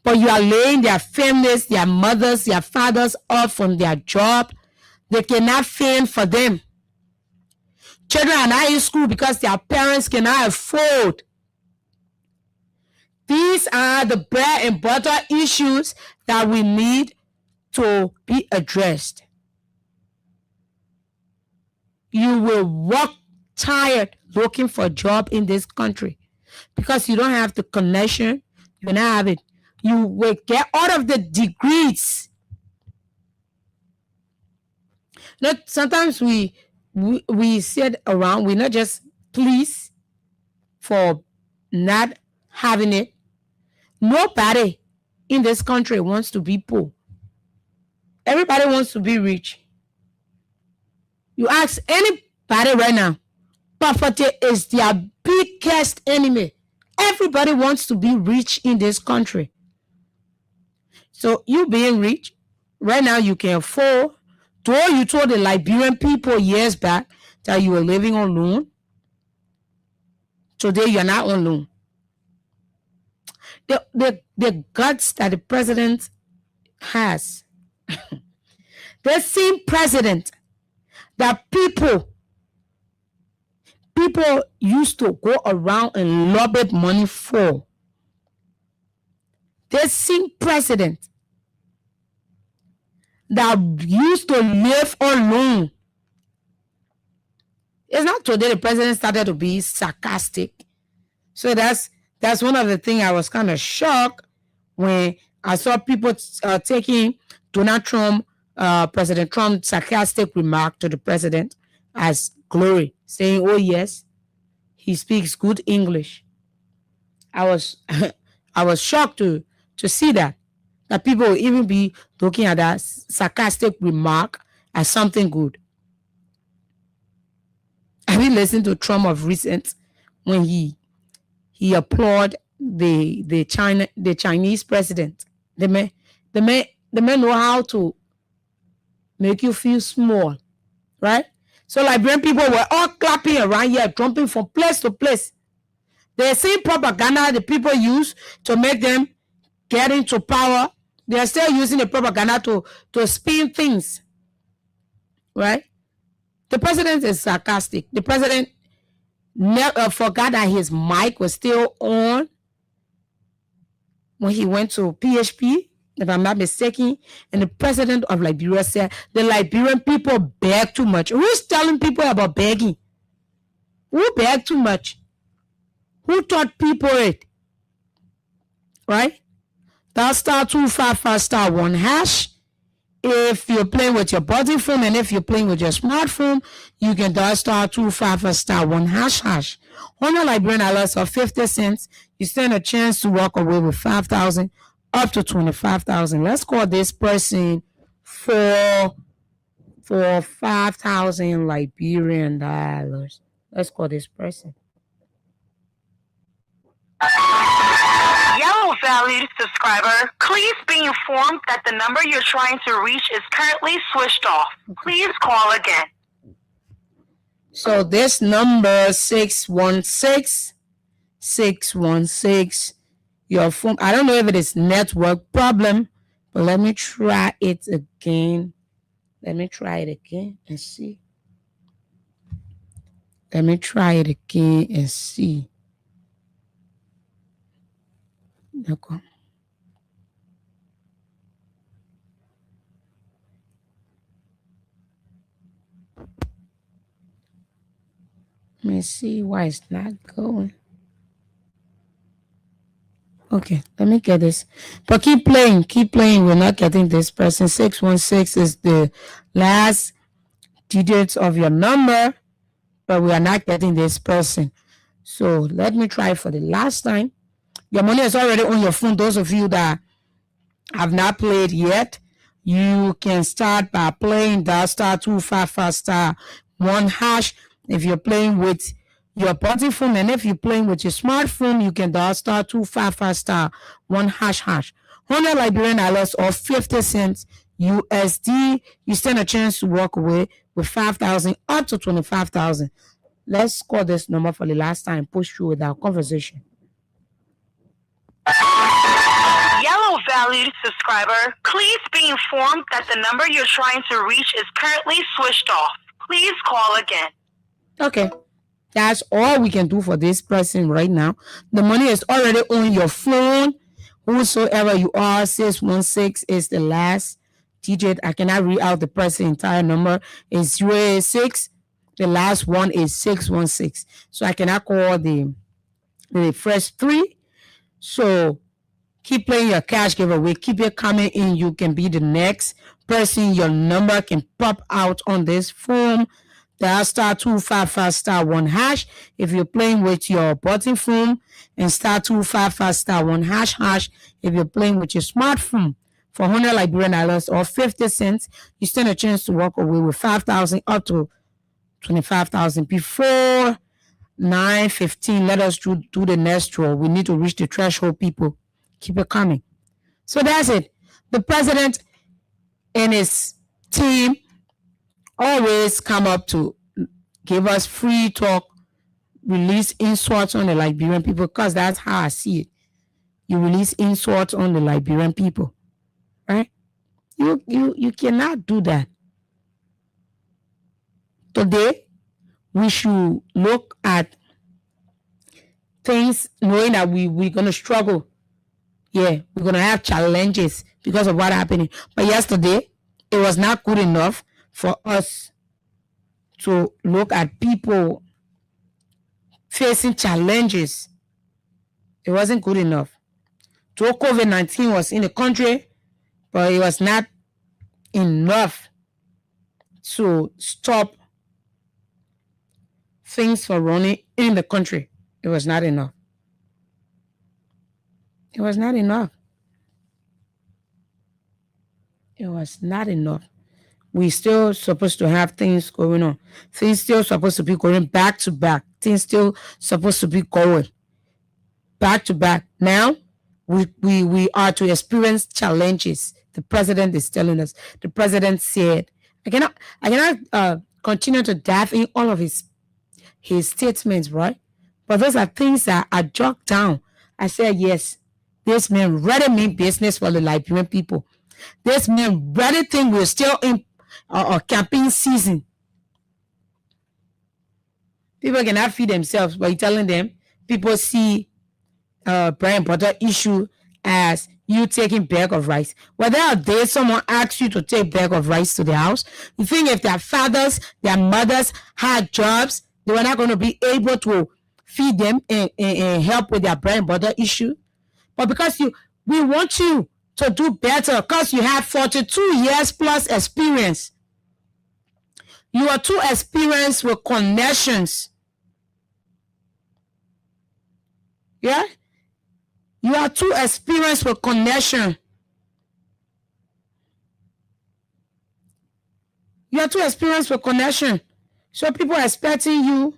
But you are laying their families, their mothers, their fathers off from their job. They cannot fend for them. Children are not in school because their parents cannot afford. These are the bread and butter issues that we need to be addressed. You will walk tired looking for a job in this country because you don't have the connection. You don't have it. You will get all of the degrees. Sometimes we sit around, we're not just pleased for not having it. Nobody in this country wants to be poor. Everybody wants to be rich. You ask anybody right now, poverty is their biggest enemy. Everybody wants to be rich in this country. So you being rich, right now you can afford. Though you told the Liberian people years back that you were living on loan, today you're not on loan. The guts that the president has, the same president that people used to go around and lobby money for, the same president that used to live on loan. It's not today the president started to be sarcastic. So that's one of the things I was kind of shocked when I saw people taking Donald Trump, President Trump's sarcastic remark to the president as glory, saying, oh yes, he speaks good English. I was shocked to see that people will even be looking at that sarcastic remark as something good. Have you listened to Trump of recent when he applauded the Chinese president? The man know how to make you feel small, right? So Liberian people were all clapping around here, jumping from place to place. The same propaganda the people use to make them get into power, they are still using the propaganda to spin things, right? The president is sarcastic. The president never forgot that his mic was still on when he went to PHP, if I'm not mistaken, and the president of Liberia said the Liberian people beg too much. Who's telling people about begging? Who begged too much? Who taught people it? Right? Dial *255*1#. If you're playing with your body phone and if you're playing with your smartphone, you can dial *255*1#. 100 Liberian dollars or 50 cents. You stand a chance to walk away with 5,000 up to 25,000. Let's call this person for 5,000 Liberian dollars. Let's call this person. Yellow valued subscriber, please be informed that the number you're trying to reach is currently switched off. Please call again. So this number 616, your phone. I don't know if it is network problem, but let me try it again. Let me try it again and see. Let me try it again and see. Okay. Let me see why it's not going. Okay, let me get this. But keep playing. We're not getting this person. 616 is the last digits of your number, but we are not getting this person. So let me try for the last time. Your money is already on your phone. Those of you that have not played yet, you can start by playing *255*1#. If you're playing with your button phone, and if you're playing with your smartphone, you can *255*1#. 100 Liberian dollars or 50 cents USD. You stand a chance to walk away with 5,000 up to 25,000. Let's call this number for the last time. Push through with our conversation. Yellow valued subscriber, please be informed that the number you're trying to reach is currently switched off. Please call again. Okay. That's all we can do for this person right now. The money is already on your phone. Whosoever you are, 616 is the last digit. I cannot read out the person's entire number. It's 086. The last one is 616. So I cannot call the first three. So keep playing your cash giveaway. Keep it coming in. You can be the next person. Your number can pop out on this form. *255*1#. If you're playing with your button phone, and *255*1#. If you're playing with your smartphone, for 100 Liberian dollars or 50 cents, you stand a chance to walk away with 5,000 up to 25,000. Before 9:15, let us do the next draw. We need to reach the threshold, people. Keep it coming. So that's it. The president and his team always come up to give us free talk, release insults on the Liberian people, because that's how I see it. You release insults on the Liberian people, right? You cannot do that. Today, we should look at things knowing that we're going to struggle. Yeah, we're going to have challenges because of what happened. But yesterday, it was not good enough for us to look at people facing challenges. It wasn't good enough. So COVID-19 was in the country, but it was not enough to stop things from running in the country. It was not enough. It was not enough. It was not enough. We still supposed to have things going on. Things still supposed to be going back to back. Things still supposed to be going back to back. Now, we are to experience challenges. The president is telling us. The president said, I cannot continue to dive in all of his statements, right? But those are things that I jot down. I said, yes, this man really mean business for the Liberian people. This man really think we're still in campaign season. People cannot feed themselves by telling them. People see bread and butter issue as you taking bag of rice. Whether a day someone asks you to take bag of rice to the house, you think if their fathers, their mothers had jobs, they were not going to be able to feed them and help with their bread and butter issue. But because we want you to do better, because you have 42 years plus experience. You are too experienced with connections. Yeah? You are too experienced with connection. You are too experienced with connection. So people are expecting you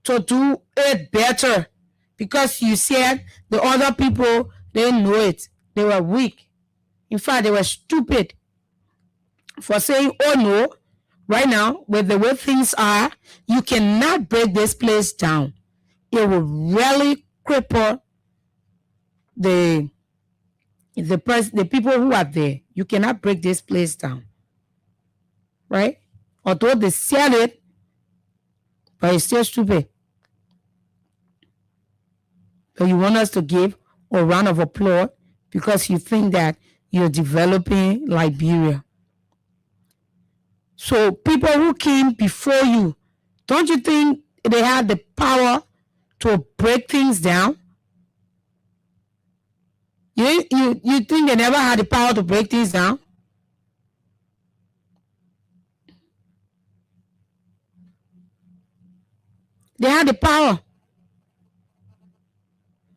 to do it better because you said the other people didn't know it. They were weak. In fact, they were stupid for saying, oh no, right now, with the way things are, you cannot break this place down. It will really cripple the people who are there. You cannot break this place down. Right? Although they said it, but it's still stupid. But you want us to give a round of applause because you think that you're developing Liberia. So people who came before you, don't you think they had the power to break things down? You think they never had the power to break things down? They had the power.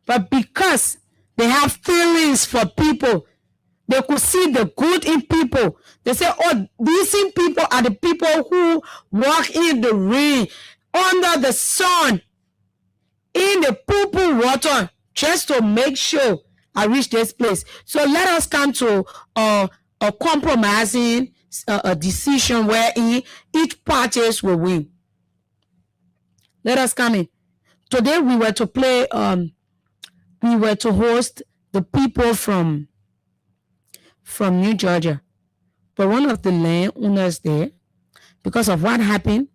But because they have feelings for people, they could see the good in people. They say, oh, decent people are the people who walk in the rain, under the sun, in the poo-poo water, just to make sure I reach this place. So let us come to a compromising a decision wherein each parties will win. Let us come in. Today we were to play, we were to host the people from New Georgia. But one of the landowners there, because of what happened,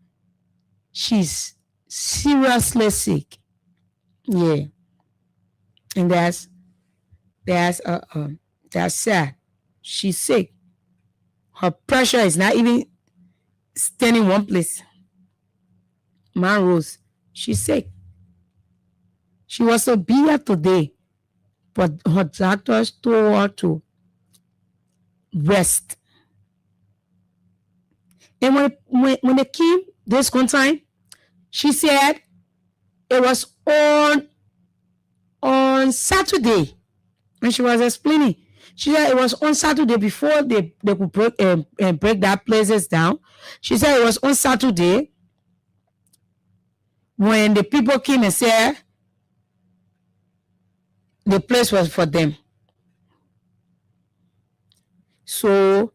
she's seriously sick. Yeah. And that's sad. She's sick. Her pressure is not even staying in one place. Man Rose, she's sick. She was to be here today, but her doctors told her to rest. And when they came this one time, she said it was on Saturday. When she was explaining, she said it was on Saturday before they could break that places down. She said it was on Saturday when the people came and said the place was for them. So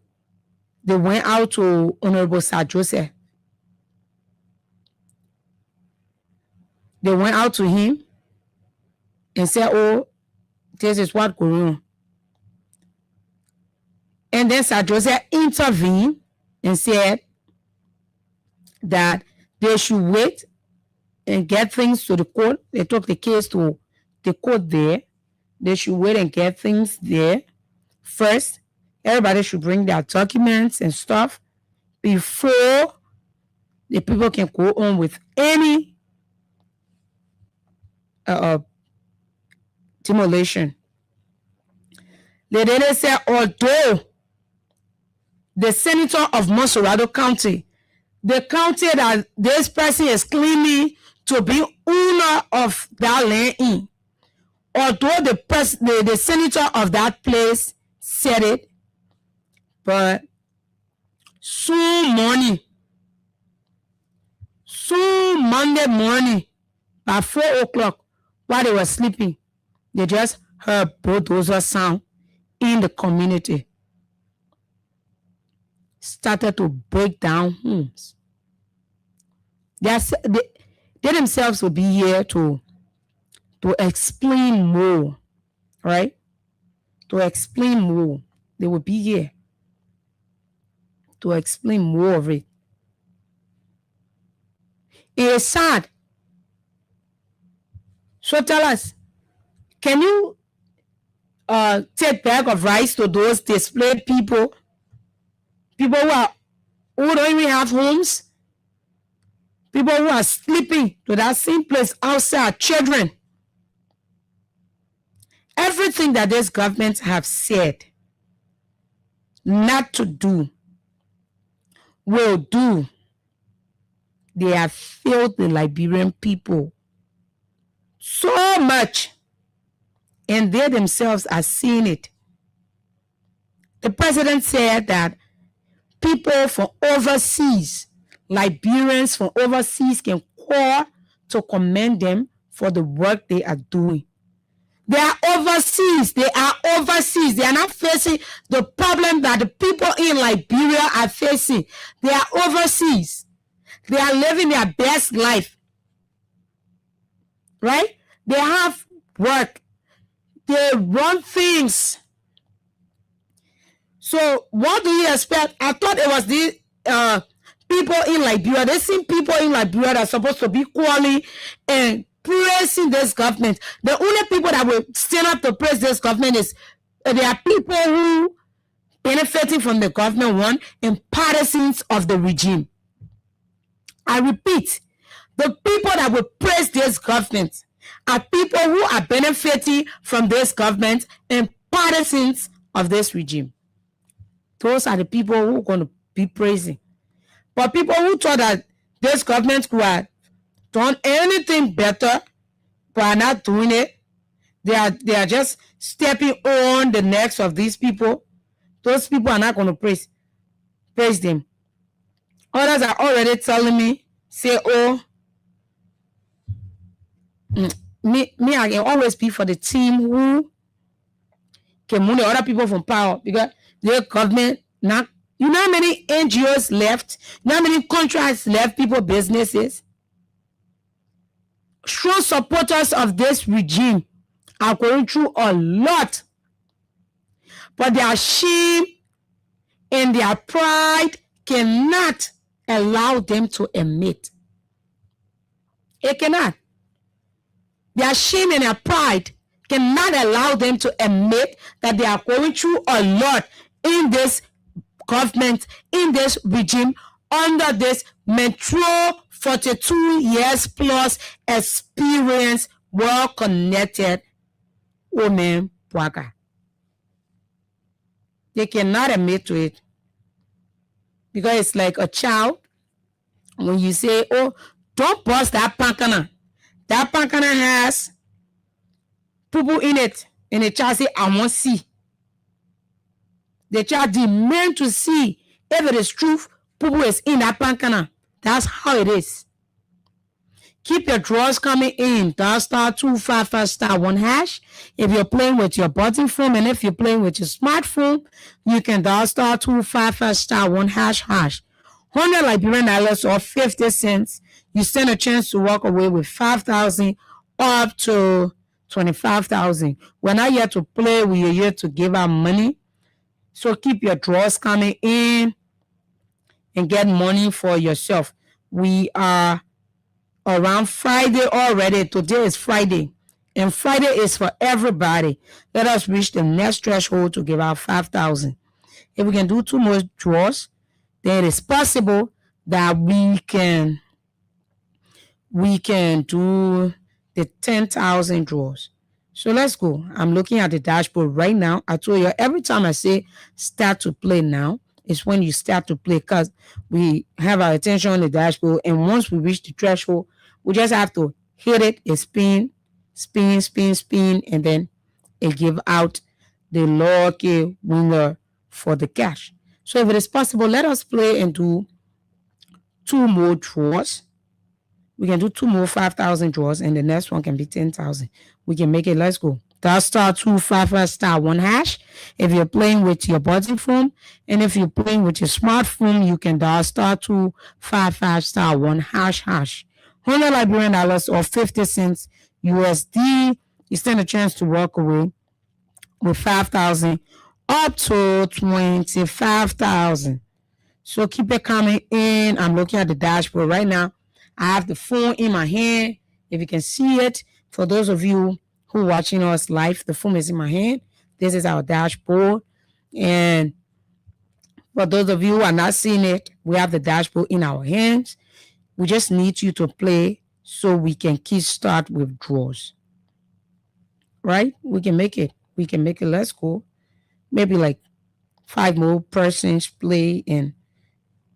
they went out to Honorable Sir Joseph. They went out to him and said, oh, this is what going on. And then Sir Joseph intervened and said that they should wait and get things to the court. They took the case to the court there. They should wait and get things there first. Everybody should bring their documents and stuff before the people can go on with any demolition. They then said, although the senator of Monserrado County, the county that this person is claiming to be owner of that land in, although the senator of that place said it, but soon Monday morning, by 4 o'clock, while they were sleeping, they just heard bulldozer sound in the community. Started to break down homes. They themselves will be here to explain more, right? To explain more. They will be here to explain more of it. It is sad. So tell us, can you take bag of rice to those displaced people? People who don't even have homes? People who are sleeping to that same place outside, children. Everything that this government have said not to do, will do. They have failed the Liberian people so much. and they themselves are seeing it. The president said that people from overseas, Liberians from overseas, can call to commend them for the work they are doing. They are overseas. They are overseas. They are not facing the problem that the people in Liberia are facing. They are overseas. They are living their best life. Right? They have work. They run things. So what do you expect? I thought it was the people in Liberia. They see people in Liberia that are supposed to be calling and praising this government. The only people that will stand up to praise this government is there are people who benefiting from the government, one, and partisans of the regime. I repeat, the people that will praise this government are people who are benefiting from this government and partisans of this regime. Those are the people who are going to be praising. But people who thought that this government could have done anything better, but are not doing it, they are just stepping on the necks of these people. Those people are not going to praise them. Others are already telling me, say, oh, me, I can always be for the team who can move the other people from power, because the government now, you know how many NGOs left, you know how many contracts left, people, businesses. Strong supporters of this regime are going through a lot, but their shame and their pride cannot allow them to admit. It cannot. Their shame and their pride cannot allow them to admit that they are going through a lot in this government, in this regime, under this Metro 42 years plus experience, well-connected woman, Pwaka. They cannot admit to it. Because it's like a child, when you say, oh, don't bust that pankana. That pankana has people in it. And the child say, I want to see. The child demand to see if it is truth, people is in that pankana. That's how it is. Keep your drawers coming in. *255*1#. If you're playing with your button phone, and if you're playing with your smartphone, you can *255*1#. 100 Liberian dollars or 50 cents. You stand a chance to walk away with 5,000 up to 25,000. We're not here to play. We are here to give out money. So keep your drawers coming in and get money for yourself. We are around Friday already. Today is Friday. And Friday is for everybody. Let us reach the next threshold to give out 5,000. If we can do 2 more draws, then it is possible that we can do the 10,000 draws. So let's go. I'm looking at the dashboard right now. I told you every time I say start to play now, it's when you start to play, because we have our attention on the dashboard. And once we reach the threshold, we just have to hit it, a spin, and then it give out the lucky winner for the cash. So if it is possible, let us play and do 2 more draws. We can do 2 more 5,000 draws, and the next one can be 10,000. We can make it. Let's go. *255*1#. If you're playing with your button phone, and if you're playing with your smartphone, you can *255*1#. 100 Liberian dollars or 50 cents USD. You stand a chance to walk away with 5,000 up to 25,000. So keep it coming in. I'm looking at the dashboard right now. I have the phone in my hand. If you can see it, for those of you who are watching us live, the phone is in my hand. This is our dashboard. And for those of you who are not seeing it, we have the dashboard in our hands. We just need you to play so we can kickstart with draws. Right? We can make it. Let's go. Maybe like 5 more persons play, and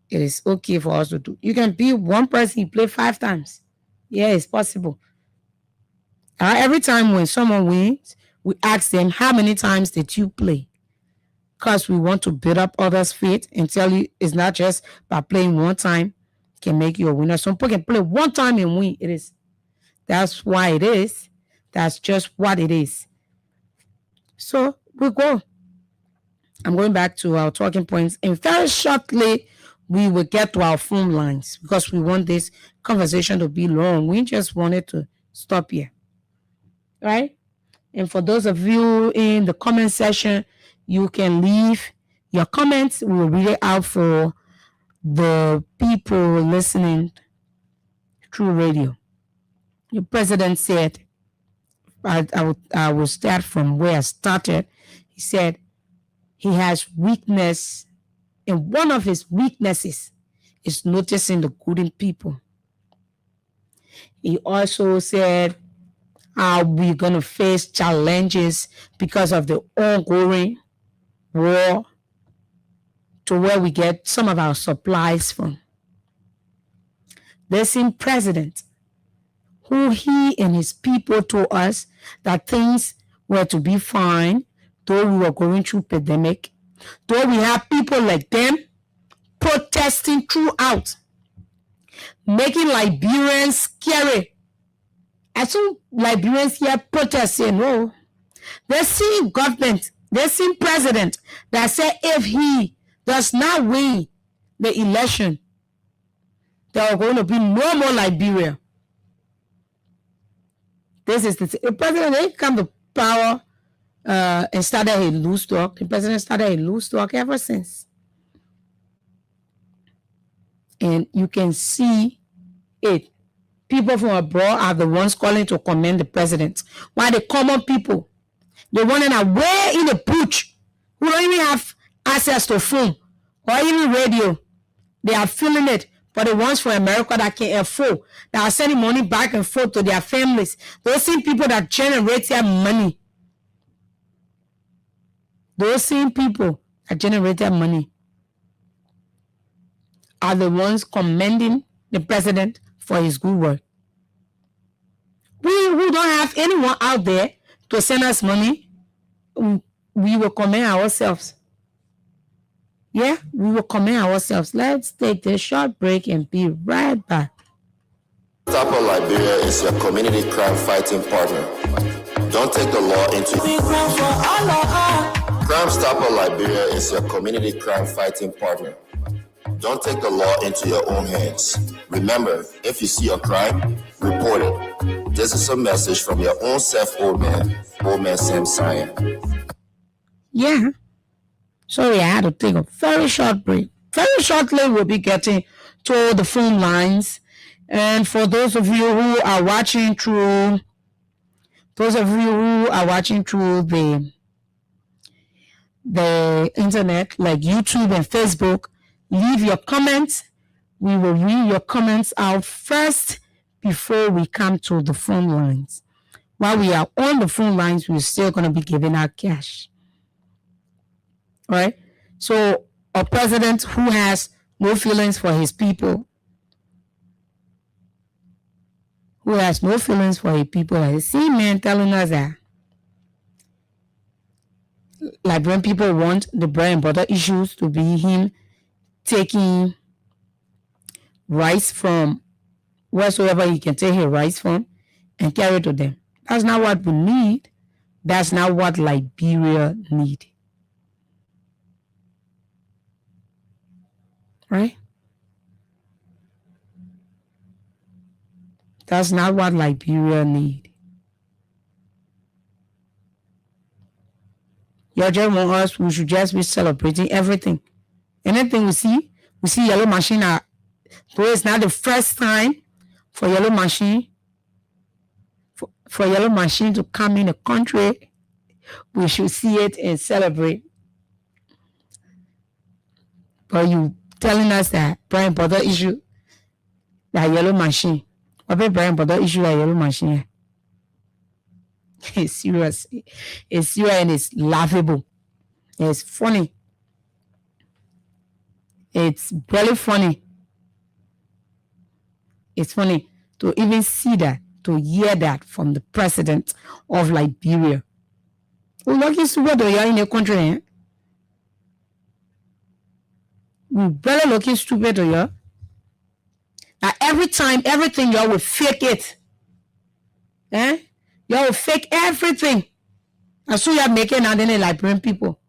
it is okay for us to do. You can be one person, you play 5 times. Yeah, it's possible. Every time when someone wins, we ask them, how many times did you play? Because we want to build up others' faith and tell you it's not just by playing one time can make you a winner. Some people can play one time and win. That's why it is. That's just what it is. So we go. I'm going back to our talking points. And very shortly, we will get to our phone lines because we want this conversation to be long. We just wanted to stop here. Right? And for those of you in the comment section, you can leave your comments. We will read it out for the people listening through radio. The president said, I will start from where I started. He said he has weakness, and one of his weaknesses is noticing the good in people. He also said, are we going to face challenges because of the ongoing war to where we get some of our supplies from? The same president who he and his people told us that things were to be fine, though we were going through pandemic, though we have people like them protesting throughout, making Liberians scary. I saw Liberians here protesting. No, they see government, they see president that said if he does not win the election, there are going to be no more Liberia. This is the president. They come to power and started a loose talk. The president started a loose talk ever since, and you can see it. People from abroad are the ones calling to commend the president, while the common people, the one that are way in the bush, who don't even have access to phone or even radio, they are feeling it. But the ones from America that can afford, that are sending money back and forth to their families, those same people that generate their money, those same people that generate their money are the ones commending the president for his good work. We who don't have anyone out there to send us money, we will commend ourselves. Yeah, we will commend ourselves. Let's take this short break and be right back. Stop Liberia is your community crime fighting partner. Don't take the law into Crime Stopper Liberia is your community crime fighting partner. Don't take the law into your own hands. Remember, if you see a crime, report it. This is a message from your own self, old man Sam Cyan. Yeah. Sorry, I had to take a very short break. Very shortly, we'll be getting to the phone lines. And for those of you who are watching through, the internet, like YouTube and Facebook, leave your comments. We will read your comments out first before we come to the phone lines. While we are on the phone lines, we're still going to be giving out cash. All right? So a president who has no feelings for his people, I see man telling us that Liberian people want the bread and butter issues to be him taking rice from wheresoever he can take his rice from and carry it to them. That's not what we need. That's not what Liberia need. Right? That's not what Liberia need. You just want us, we should just be celebrating everything. Anything we see yellow machine. So it's not the first time for yellow machine to come in the country. We should see it and celebrate. But you telling us that Brian Potter issue that yellow machine. What about Brian Potter issue that yellow machine? It's serious. It's serious and it's laughable. It's funny. It's really funny. It's funny to even see that, to hear that from the president of Liberia. We're looking stupid though, you're in the country, eh? We better looking stupid though, yeah. Now every time, everything y'all will fake it. Eh? Y'all will fake everything. And so you're making now the Liberian people.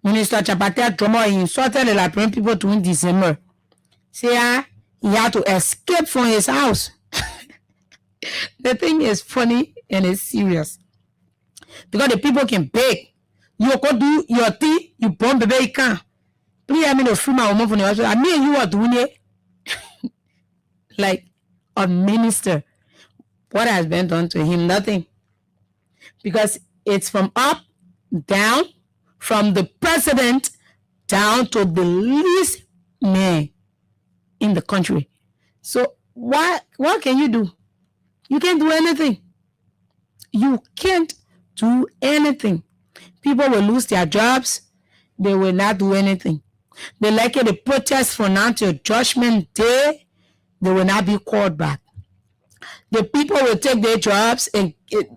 Minister Chapati Drummer insulted the Liberian people during December. Say he had to escape from his house. The thing is funny and it's serious. Because the people can beg. You go do your thing, you bomb the baby can. Please I mean to free my woman from the house. I mean you are doing it. Like a minister. What has been done to him? Nothing. Because it's from up, down, from the president down to the least man in the country. So what can you do? You can't do anything. You can't do anything. People will lose their jobs. They will not do anything. They like it, the protest from now till Judgment Day. They will not be called back. The people will take their jobs and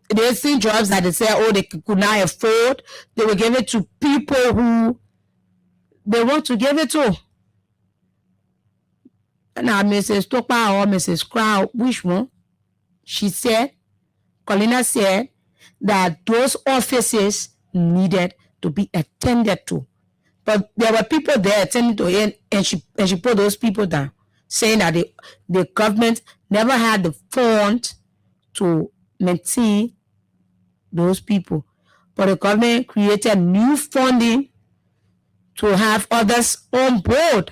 they see jobs that they say, oh, they could not afford. They will give it to people who they want to give it to. Now, Mrs. Topa or Mrs. Crow, which one? She said, Colina said that those offices needed to be attended to. But there were people there attending to it, and she put those people down, saying that the government never had the fund to maintain those people. But the government created new funding to have others on board.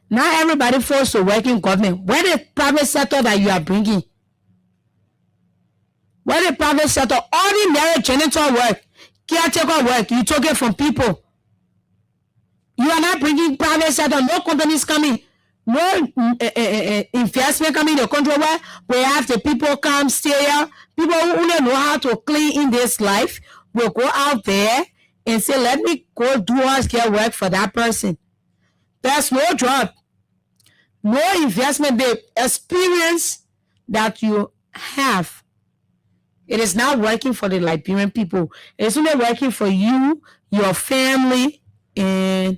Now everybody forced to work in government. Where the private sector that you are bringing? Where the private sector, ordinary janitor work, caretaker work, you took it from people. You are not bringing private sector, no companies coming, no investment coming in the country where we have the people come stay here. People who don't know how to clean in this life will go out there and say, let me go do healthcare work for that person. There's no job, no investment. The experience that you have, it is not working for the Liberian people. It's only working for you, your family, and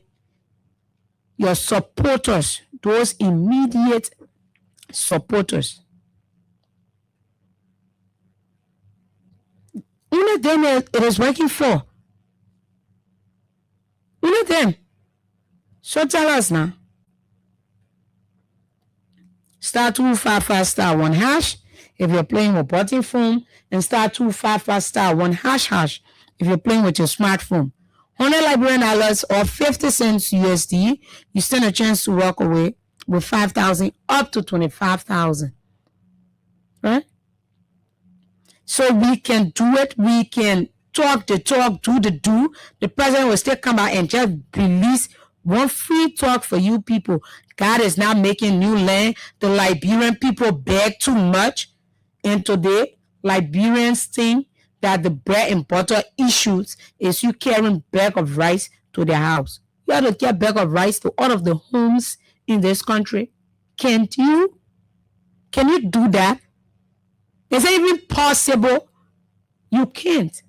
your supporters, those immediate supporters. Only them it is working for. Only them. So tell us now. Star 255 star 1 hash if you're playing with button phone, and star 255 star 1 hash if you're playing with your smartphone. 100 Liberian dollars or 50 cents USD, you stand a chance to walk away with 5,000 up to 25,000. Right? So we can do it. We can talk the talk, do the do. The president will still come out and just release one free talk for you people. God is not making new land. The Liberian people beg too much. And today, Liberians think that the bread and butter issues is you carrying bag of rice to their house. You have to carry bag of rice to all of the homes in this country. Can't you? Can you do that? Is it even possible? You can't.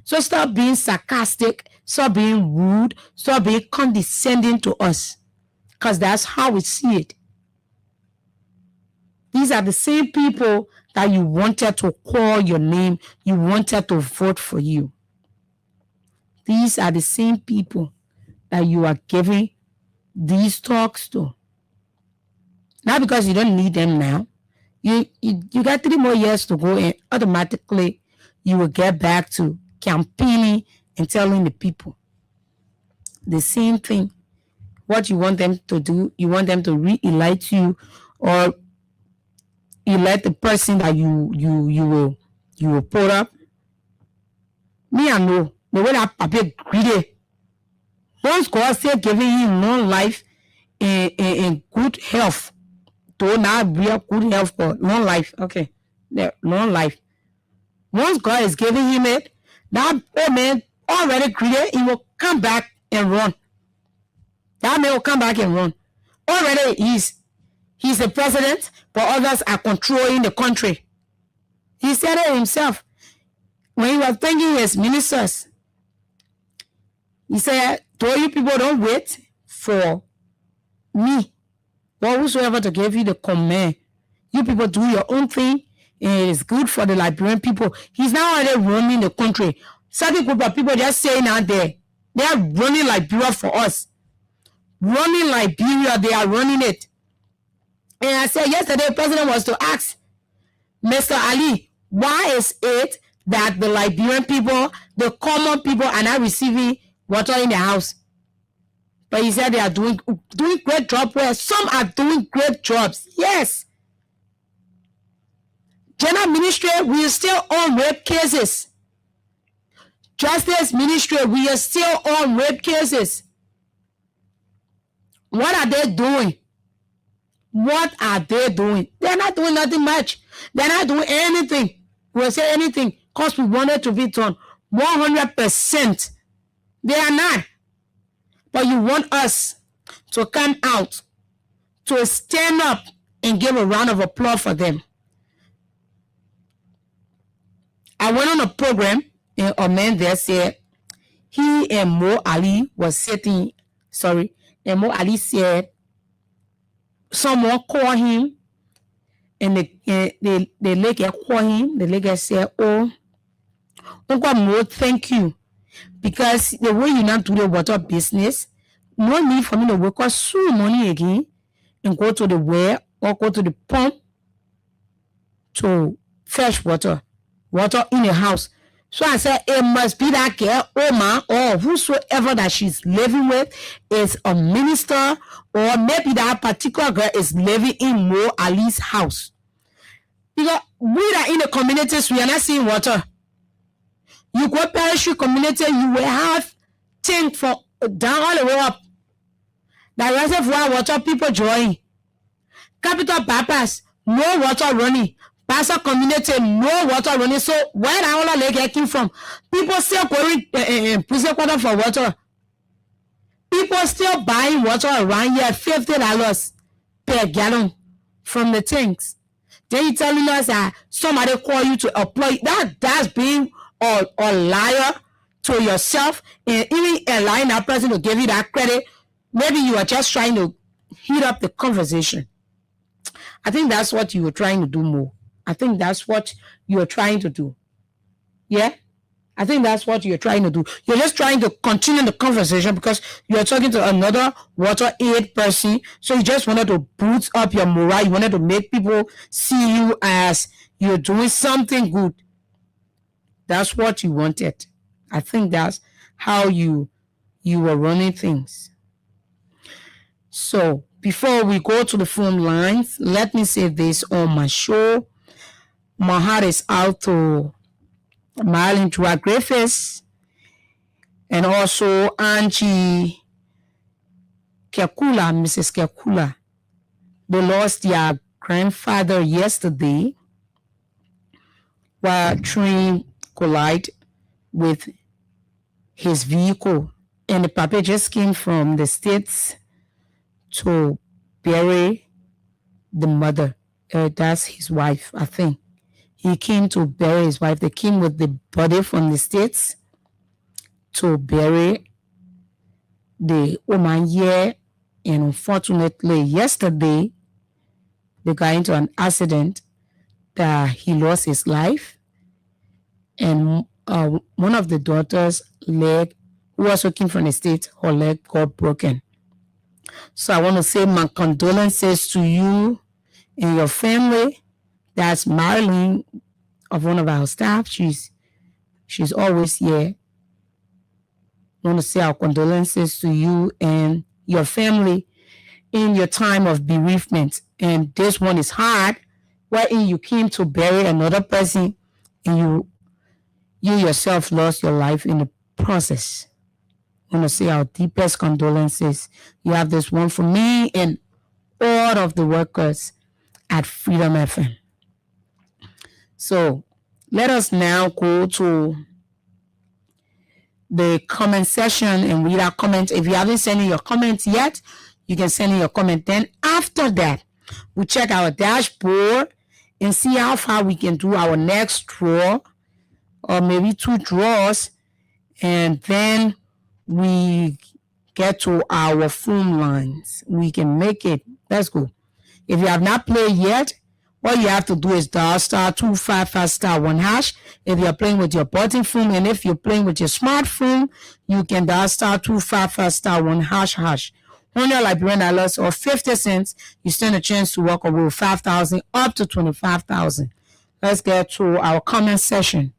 So stop being sarcastic, stop being rude, stop being condescending to us. Because that's how we see it. These are the same people that you wanted to call your name, you wanted to vote for you. These are the same people that you are giving these talks to. Not because you don't need them now. You got 3 more years to go, and automatically you will get back to campaigning and telling the people the same thing. What you want them to do, you want them to re-elect you, or elect the person that you will put up. Me, I know the way that Papa greedy. Once God said giving him long life and good health, to not real good health for long life. Okay, yeah, long life. Once God is giving him it, that old man already greedy, he will come back and run. That man will come back and run. Already he's the president, but others are controlling the country. He said it himself. When he was thanking his ministers, he said, "Though you people don't wait for me, or whosoever to give you the command. You people do your own thing, and it is good for the Liberian people." He's now already running the country. Certain group of people just saying out there, they are running Liberia for us. Running Liberia, they are running it. And I said yesterday, the president was to ask Mr. Ali, why is it that the Liberian people, the common people, are not receiving water in the house? But he said they are doing great job where some are doing great jobs. Yes. General Ministry, we are still on rape cases. Justice Ministry, we are still on rape cases. What are they doing? What are they doing? They're not doing nothing much. They're not doing anything. We'll say anything because we wanted to be done 100%. They are not. But you want us to come out, to stand up and give a round of applause for them. I went on a program and a man there said he and Mo Ali was sitting, and Mo Ali said someone called him and the lady called him. The lady said, "Oh, Uncle Mo, thank you. Because the way you not do the water business, no need for me to work out so money again and go to the well or go to the pump to fetch water in the house." So I said, it must be that girl, Oma, or whosoever that she's living with is a minister, or maybe that particular girl is living in Mo Ali's house. Because we are in the communities, we are not seeing water. You go Parachute community, you will have tank for down all the way up. The reservoir water people join. Capital bypass, no water running. Pastor community, no water running. So where all the lake came from? People still going prison quarter for water. People still buying water around here, $50 per gallon from the tanks. Then you telling us that somebody call you to employ. That's being a liar to yourself, and even allowing that person to give you that credit. Maybe you are just trying to heat up the conversation. I think that's what you were trying to do more. I think that's what you're trying to do. Yeah? I think that's what you're trying to do. You're just trying to continue the conversation because you're talking to another water aid person. So you just wanted to boost up your morale. You wanted to make people see you as you're doing something good. That's what you wanted. I think that's how you were running things. So before we go to the phone lines, let me say this on my show. My heart is out to Marlene Drag Griffiths and also Angie Kekula, Mrs. Kekula. They lost their grandfather yesterday while train collide with his vehicle. And the papa just came from the States to bury the mother. That's his wife, I think. He came to bury his wife. They came with the body from the States to bury the woman here. And unfortunately, yesterday, they got into an accident that he lost his life. And one of the daughters' leg, who was working from the States, her leg got broken. So I want to say my condolences to you and your family. That's Marlene of one of our staff. She's always here. I want to say our condolences to you and your family in your time of bereavement. And this one is hard, wherein you came to bury another person and you yourself lost your life in the process. I want to say our deepest condolences. You have this one for me and all of the workers at Freedom FM. So let us now go to the comment section and read our comments. If you haven't sent in your comments yet, you can send in your comment. Then after that, we check our dashboard and see how far we can do our next draw, or maybe 2 draws, and then we get to our phone lines. We can make it. Let's go. If you have not played yet, all you have to do is dial *255*1#. If you're playing with your button phone, and if you're playing with your smartphone, you can dial *255*1#. $100 Liberian dollars or 50 cents. You stand a chance to walk away with 5,000 up to 25,000. Let's get to our comment session.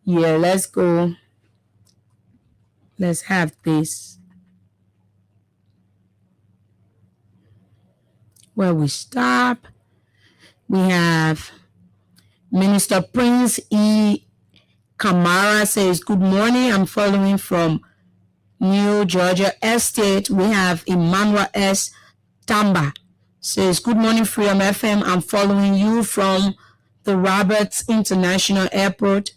Yeah, let's go. Let's have this. Where we stop. We have Minister Prince E. Kamara says, good morning. I'm following from New Georgia Estate. We have Emmanuel S. Tamba says, good morning, Freedom FM. I'm following you from the Roberts International Airport,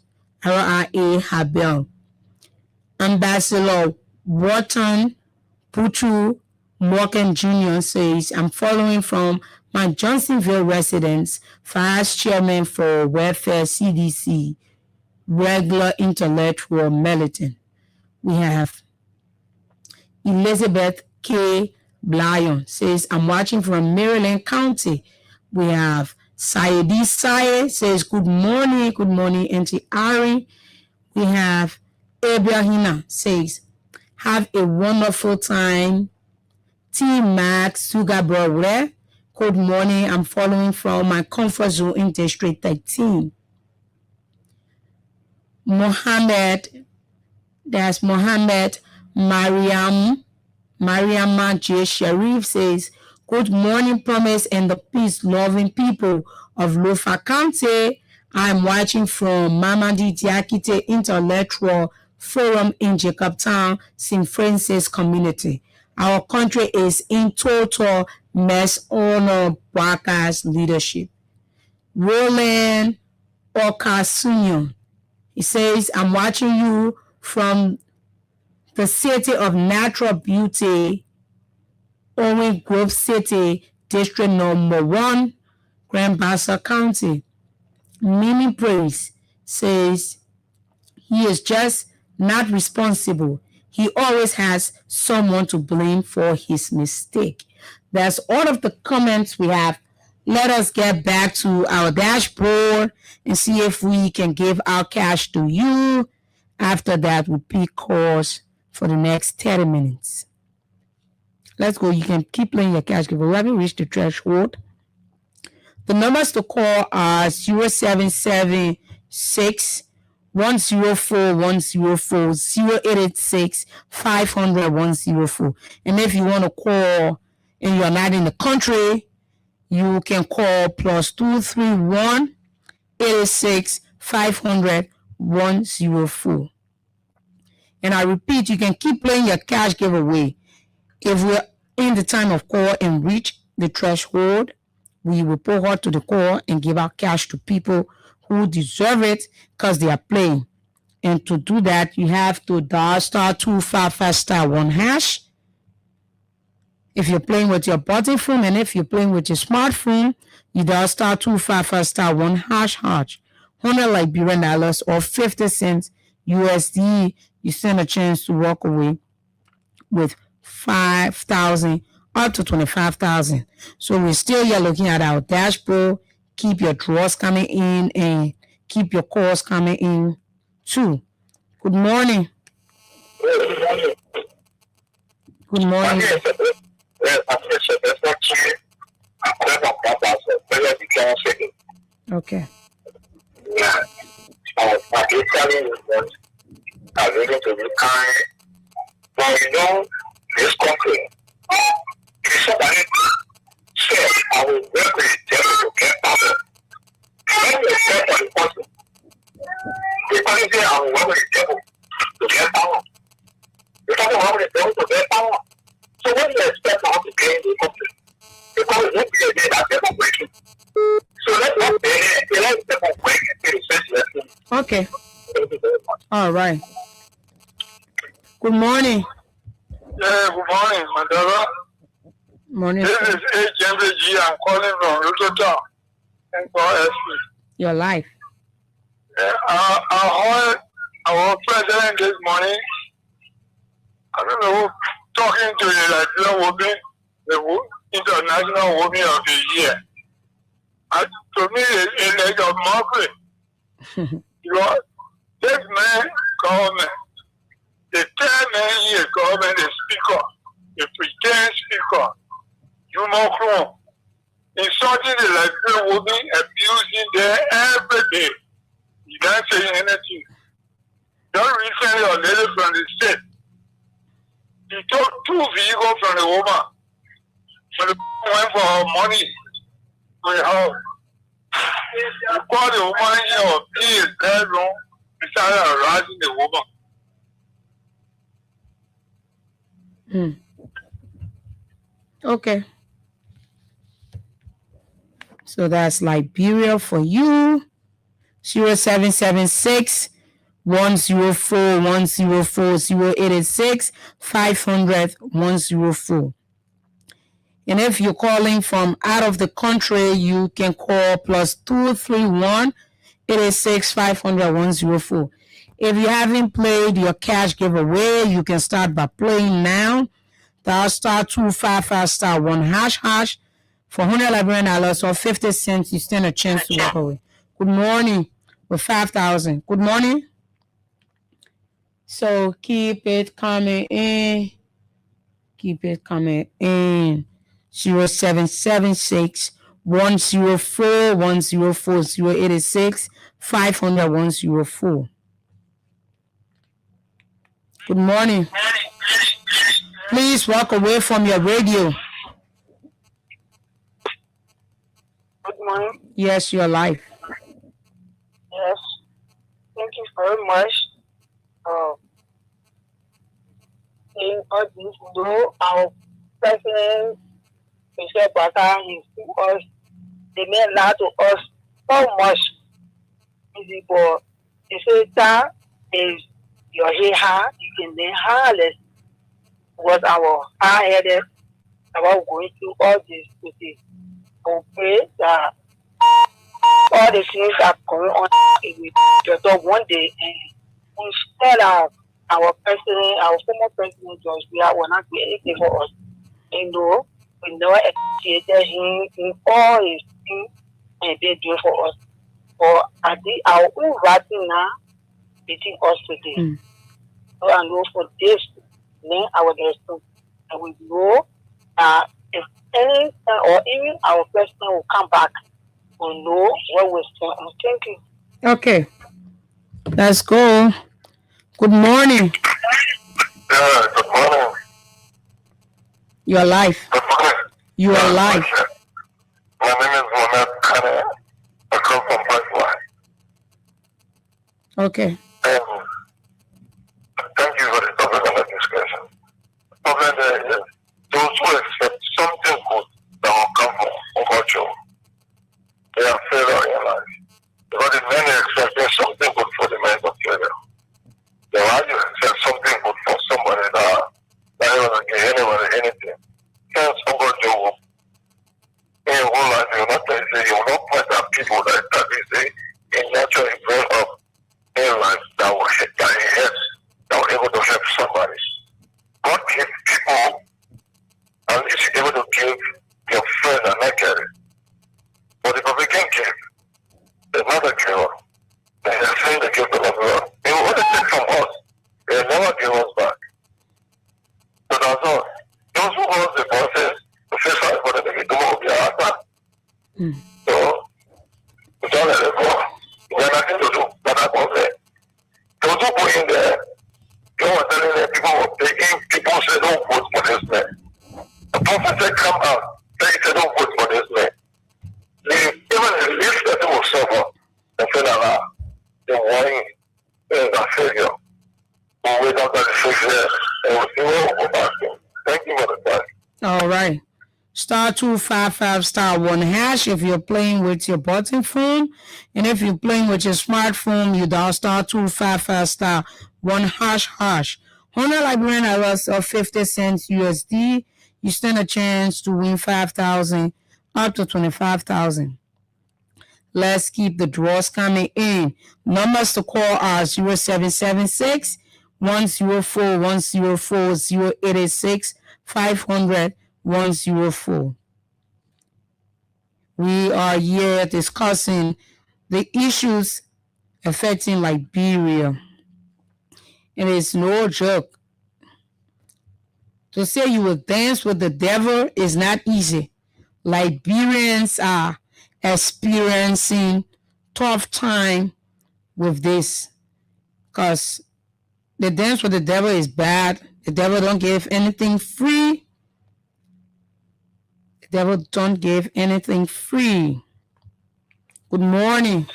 RIA Habel. Ambassador Wharton Puchu Morgan Jr. says, I'm following from my Johnsonville residence, Vice Chairman for Welfare CDC, regular intellectual militant. We have Elizabeth K. Blyon says, I'm watching from Maryland County. We have Saidi Saye says, good morning, Auntie Ari. We have Ibrahima says, have a wonderful time. T. Max Sugabro, good morning. I'm following from my comfort zone in District 13. Mohammed Mariama J. Sharif says, good morning, Promise and the peace-loving people of Lofa County. I'm watching from Mamadi Diakite Intellectual Forum in Jacobtown, St. Francis community. Our country is in total mess under Bwaka's leadership. Roland Okasunyo, he says, I'm watching you from the city of natural beauty, Owen Grove City, District Number 1, Grand Bassa County. Mimi Praise says, he is just not responsible. He always has someone to blame for his mistake. That's all of the comments we have. Let us get back to our dashboard and see if we can give our cash to you. After that, we'll pick calls for the next 30 minutes. Let's go. You can keep playing your cash giveaway. We haven't reached the threshold. The numbers to call are 0776 104 104 0886 500 104. And if you want to call and you're not in the country, you can call +231 86 500 104. And I repeat, you can keep playing your cash giveaway. If we're in the time of call and reach the threshold, we will pull out to the call and give out cash to people who deserve it because they are playing. And to do that, you have to dial *255*1#. If you're playing with your button phone, and if you're playing with your smartphone, you dial *255*1#. $100 Liberian dollars or 50 cents USD. You stand a chance to walk away with 5,000 up to 25,000. So we're still here looking at our dashboard. Keep your draws coming in and keep your calls coming in too. Good morning. Good morning. Okay. But you know, this country, if somebody said, I will work with the devil to get power, when you say for the person, the person say, I will work with the devil to get power. You're talking about the devil to get power. So what do you expect how to gain the country? Because it won't be a day that devil breaking. So let's not be let devil break in the sense lesson. Okay. All right. Good morning. Yeah, good morning, my brother. Morning. This is HMBG. I'm calling from Rototown. and for SP. Your life. I heard our president this morning, I don't know, talking to the Nigerian woman, the International Woman of the Year. And to me, it's like a mockery. Because this man government, the 10-year government, the speaker, the pretend speaker, Hugh Macron, insulting the Nigerian woman, abusing them every day. He can't say anything. Just recently, a lady from the state, he took 2 vehicles from the woman. So the went for her money to the house. He called the woman in her his bedroom. He started harassing the woman. Okay. So that's Liberia for you. 0776 104 104 0886 500 104. And if you're calling from out of the country, you can call +231 886 500 104. If you haven't played your cash giveaway, you can start by playing now. Dial *255 *1##. For $111 or 50 cents, you stand a chance to walk away. Good morning with 5,000. Good morning. So keep it coming in. Keep it coming in. 0776 104 104 0886 500 104. Good morning. Please walk away from your radio. Good morning. Yes, your life. Yes. Thank you very much. In all this, though our president, Michelle Bata, is to us, they mean a lot to us so much. Easy for the sector is your hair, you can then harless was our high-headed about going through all this with the pray that all the things are going on just one day, and instead of our president, our former president George Weah will not do anything for us. You know, we never appreciated him in all his things and they do for us. But I think our own writing now between us today. So I know for this, then our destiny, and we know that if any or even our president will come back, we know what we're thinking. Okay, let's go. Good morning. Yeah, good morning. Your life. Good morning. You are live. My name is Mohamed Kane. I come from Pipeline. Okay. Thank you for the topic of the discussion. The problem there is those who expect something good that will come from culture, they are failure in life. Because the many expecting something good for the men of failure. They are you expect something good for somebody that doesn't give anybody anything. Since Uncle Joe, in your whole life, you will not say you will not point at people that is a naturally grown up in life that will hit that he helps, that will able to help somebody. God give people, at least you're able to give your friend and not get it. But if we can give, there's not a giver. They are saying the gift of God. They will only take from us. They will never give us back. So that's all. Those who hold the process, the first one for them to do more of your answer. So, we don't let it go. We have nothing to do. But I won't say. Those who go in there, you are telling them people say don't vote for this man. The prophet said come out. They said don't vote for this man. Even the least person will suffer. And say that the warning is a failure. We'll wait until the 6 years and we'll see what we'll go back to. Thank you for the time. All right. *255 *1# if you're playing with your button phone. And if you're playing with your smartphone, you dial *255 *1##. 100 Liberian hours of 50 cents USD. You stand a chance to win 5,000 up to 25,000. Let's keep the draws coming in. Numbers to call are 0776 104 104 0886 500 104. We are here discussing the issues affecting Liberia. And it's no joke. To say you will dance with the devil is not easy. Liberians are experiencing tough time with this because the dance with the devil is bad. The devil don't give anything free. The devil don't give anything free. Good morning.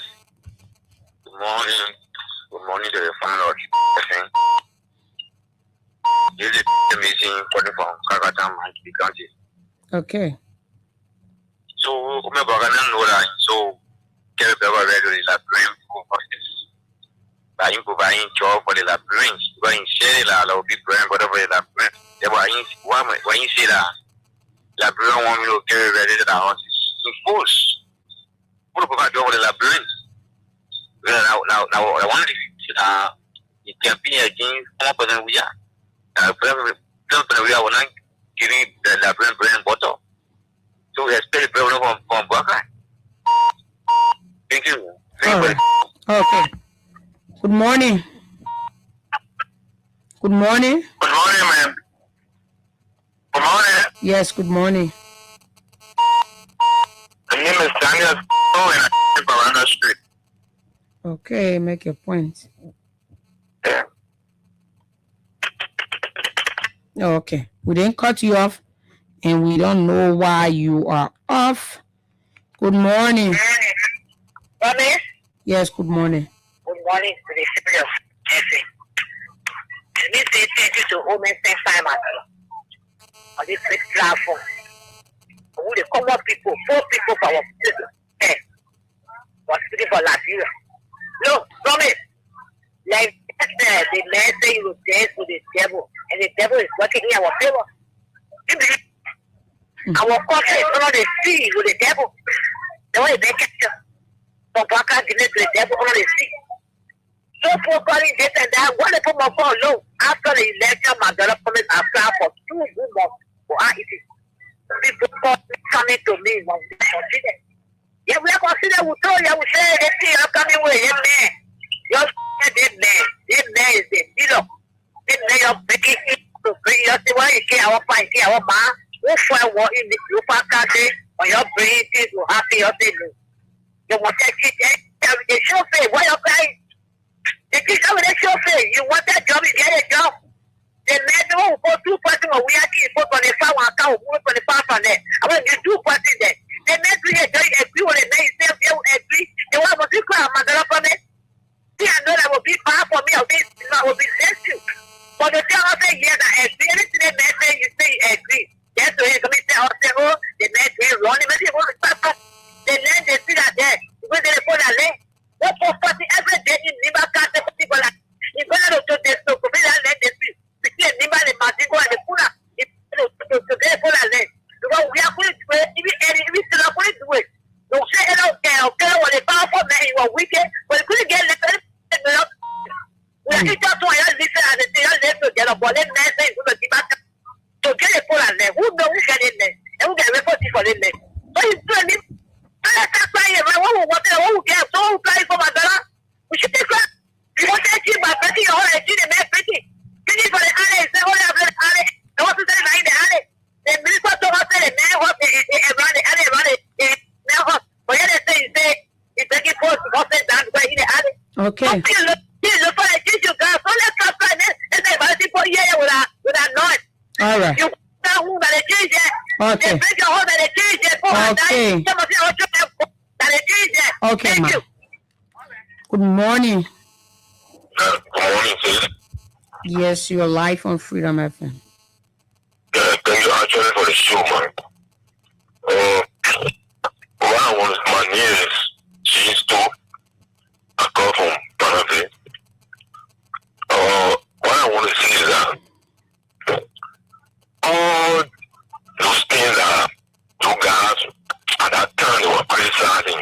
Good morning. Good morning to the final. This is the meeting for the from Kakatam and the county. Okay. So, we have a so get a regular Liberian for office. Buying providing job for the Liberians, going share a big brand, whatever the Liberian. They were when you say that Liberian want me to carry ready to the houses. In force. What about job for the Liberians? Now, I want to it can be against more we are. We are not giving the Liberian bread and butter. So we expect the bread from Baka. Thank you. Okay. Good morning. Good morning. Good morning, ma'am. Good morning. Yes, good morning. My name is Daniel and I live around the street. Okay, make your point. Yeah. Okay. We didn't cut you off and we don't know why you are off. Good morning. Promise? Yes, good morning. Good morning to the people of Jesse. Let me say thank you to Women Stand Simon on this platform. Who the common people, 4 people for our people. Was speaking for Liberia. No, promise. Like the man say you will dance with the devil, and the devil is working in our favor. You believe? Our country is under the sea with the devil. The way they catch us. So Baka give it to the devil under the sea. So for calling this and that, what if I'm going low? After the election, my daughter promised I apply for 2 good months for IEC. People coming to me, must be considered. Yeah, we are considered, we told you, we say, they see I'm coming with him, man. You're this man is the dealer. This man, you're making it to bring you, see why you can't, our fight, our man, who find what in the super country, or your brain is to happy, your thing. You want that kid, the chauffeur, why you're crying? The kid, the chauffeur, you want that job, you get a job. The man who go 2 parties, we are going to 25 account, 25 on there. I want you 2 parties there. The man do you agree with the man, you agree. The one was equal, my daughter promise. See, I know that will be bad for me, I will be sensitive. But the thing I say, yes, I agree. Anything the man say, you say you agree. That's the way you come and say, oh, the man say wrong. The man say, oh, the land, they see that there. Because they put that land. What for 40 every day in Nibaka, the people like, you're going to do this, so come in and let them see. Because Nibaka, the Matigo, and the Puna, it's to get for that land. Because we are going to do it, if still are going to do it. Don't say, okay, what the powerful man, you are wicked, but you couldn't get left. We are just to listen and the thing left together, but let me say, to get a full and who knows who get in there, and who get a report for in there. So you do it. That's why what we get so fly for my daughter. We should take that. You want to keep my pretty or I see the man pretty. Can you for the alley? Say, all of the alley. I want to say, like the alley. The minister told us that the man was around the alley, around it. Now, but yet they say, it's taking force to go down to the alley. Okay. All right. Okay. Okay, ma. Good morning. Good morning, sir. Yes, you're live on Freedom FM. Thank you actually for the show, man. What I want my niece, she's 2. I come from Panama. What I want to say is that all those things that you guys at that time they were criticizing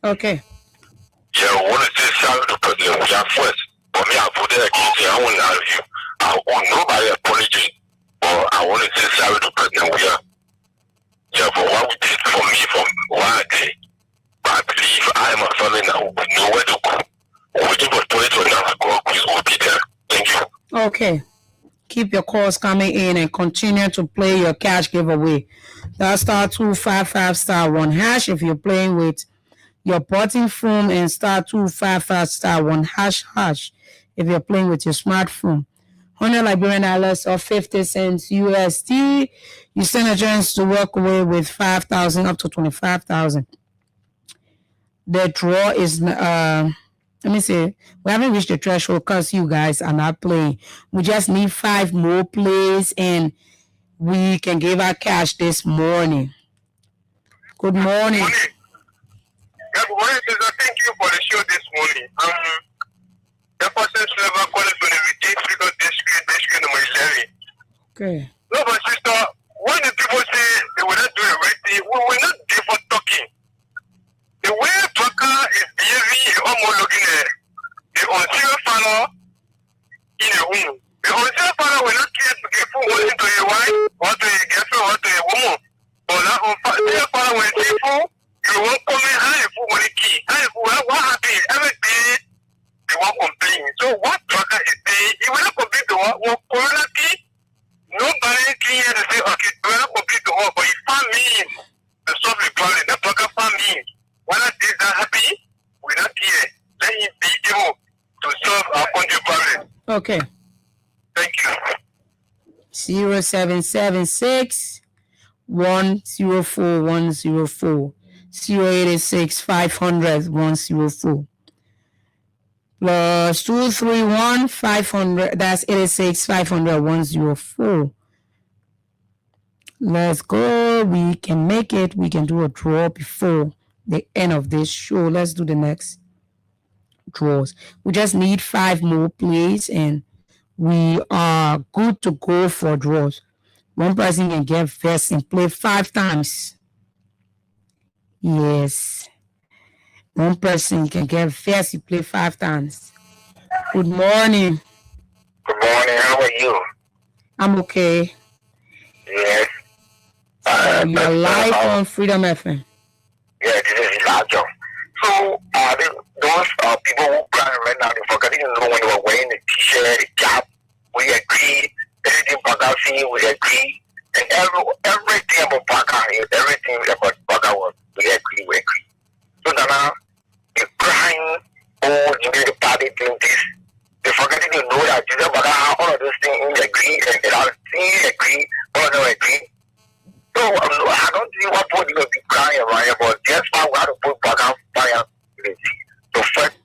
Okay. Yeah, I want to say sorry to President William first. For me, I put it against you. I want to have you. I want nobody apology. But I want to say sorry to President William. Yeah, for what we did for me from what I did. But I believe I am a family now. We know where to go. Waiting for 2020 now. God, please will be there. Thank you. Okay. Keep your calls coming in and continue to play your cash giveaway. That's *255*1# if you're playing with your button phone, and *255*1# if you're playing with your smartphone. 100 Liberian dollars or 50 cents USD. You stand a chance to walk away with 5,000 up to 25,000. The draw is let me see. We haven't reached the threshold because you guys are not playing. We just need 5 more plays and we can give out cash this morning. Good morning. Good morning, sister. Thank you for the show this morning. The person's never calling for the retail because they screen number 11. Okay. No, but sister, when the people say they will not do the right thing, we will not give for talking. The way Tucker is behaving is almost looking at the unserious father in a home. The unserious father will not care to give food only to a wife, or to a girlfriend, or to a woman. But that unserious father will say food, you won't come in, how you food when the key. What happened? Every day, they won't complain. So what Tucker is saying, he will not complain to what Corona key. Nobody can hear to say, okay, we will not complain to what, but he found means to solve the problem. That Tucker found means. When I is not happy, we're not here. Let him be able to solve our country problem. Okay. Thank you. 0776 104 104 086 500 104 plus 231 500. That's 86 500 104. Let's go. We can make it. We can do a draw before the end of this show. Let's do the next draws. We just need 5 more plays and we are good to go for draws. One person can get first and play 5 times. Yes. One person can get first and play 5 times. Good morning. Good morning. How are you? I'm okay. Yes. You're live on Freedom FM. Yeah, this is Elijah. So, those people who cry right now, they forgot to know when they were wearing the t-shirt, the cap. We agree. Everything Pagafi, we agree. And everything about Paga, everything about Paga was, we agree. So now, they're crying, oh, you need the party doing this. They forget to know that Jesus Paga, all of those things agree, and they all things agree, all of them agree. So, I don't see what point you will be crying around here, but that's why we have to put back on fire. So, first,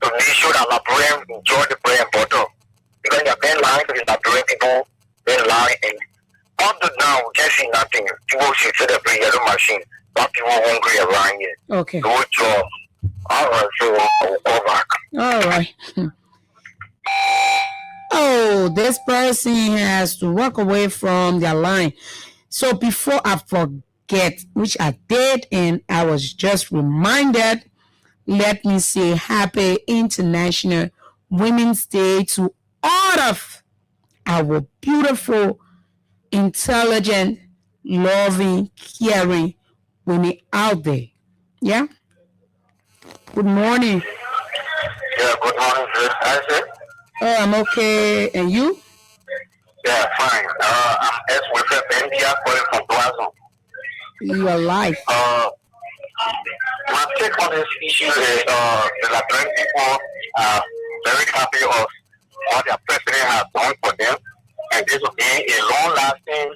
to make sure that Liberian enjoy the bread and butter. Because you've been lying to the Liberian people, been lying, and up to now, we can't see nothing. People should set up a yellow machine, but people hungry around here. Okay. Good job. All right, so I'll go back. All right. Oh, this person has to walk away from their line. So before I forget, which I did, and I was just reminded, let me say happy International Women's Day to all of our beautiful, intelligent, loving, caring women out there. Yeah? Good morning. Yeah, good morning, sir. Hi, sir. Oh, I'm okay. And you? Yeah, fine. I'm S. Wilfred Bendia calling from Blazo. You're live. My take on this issue is the Liberian people are very happy of what their president has done for them, and this will be a long-lasting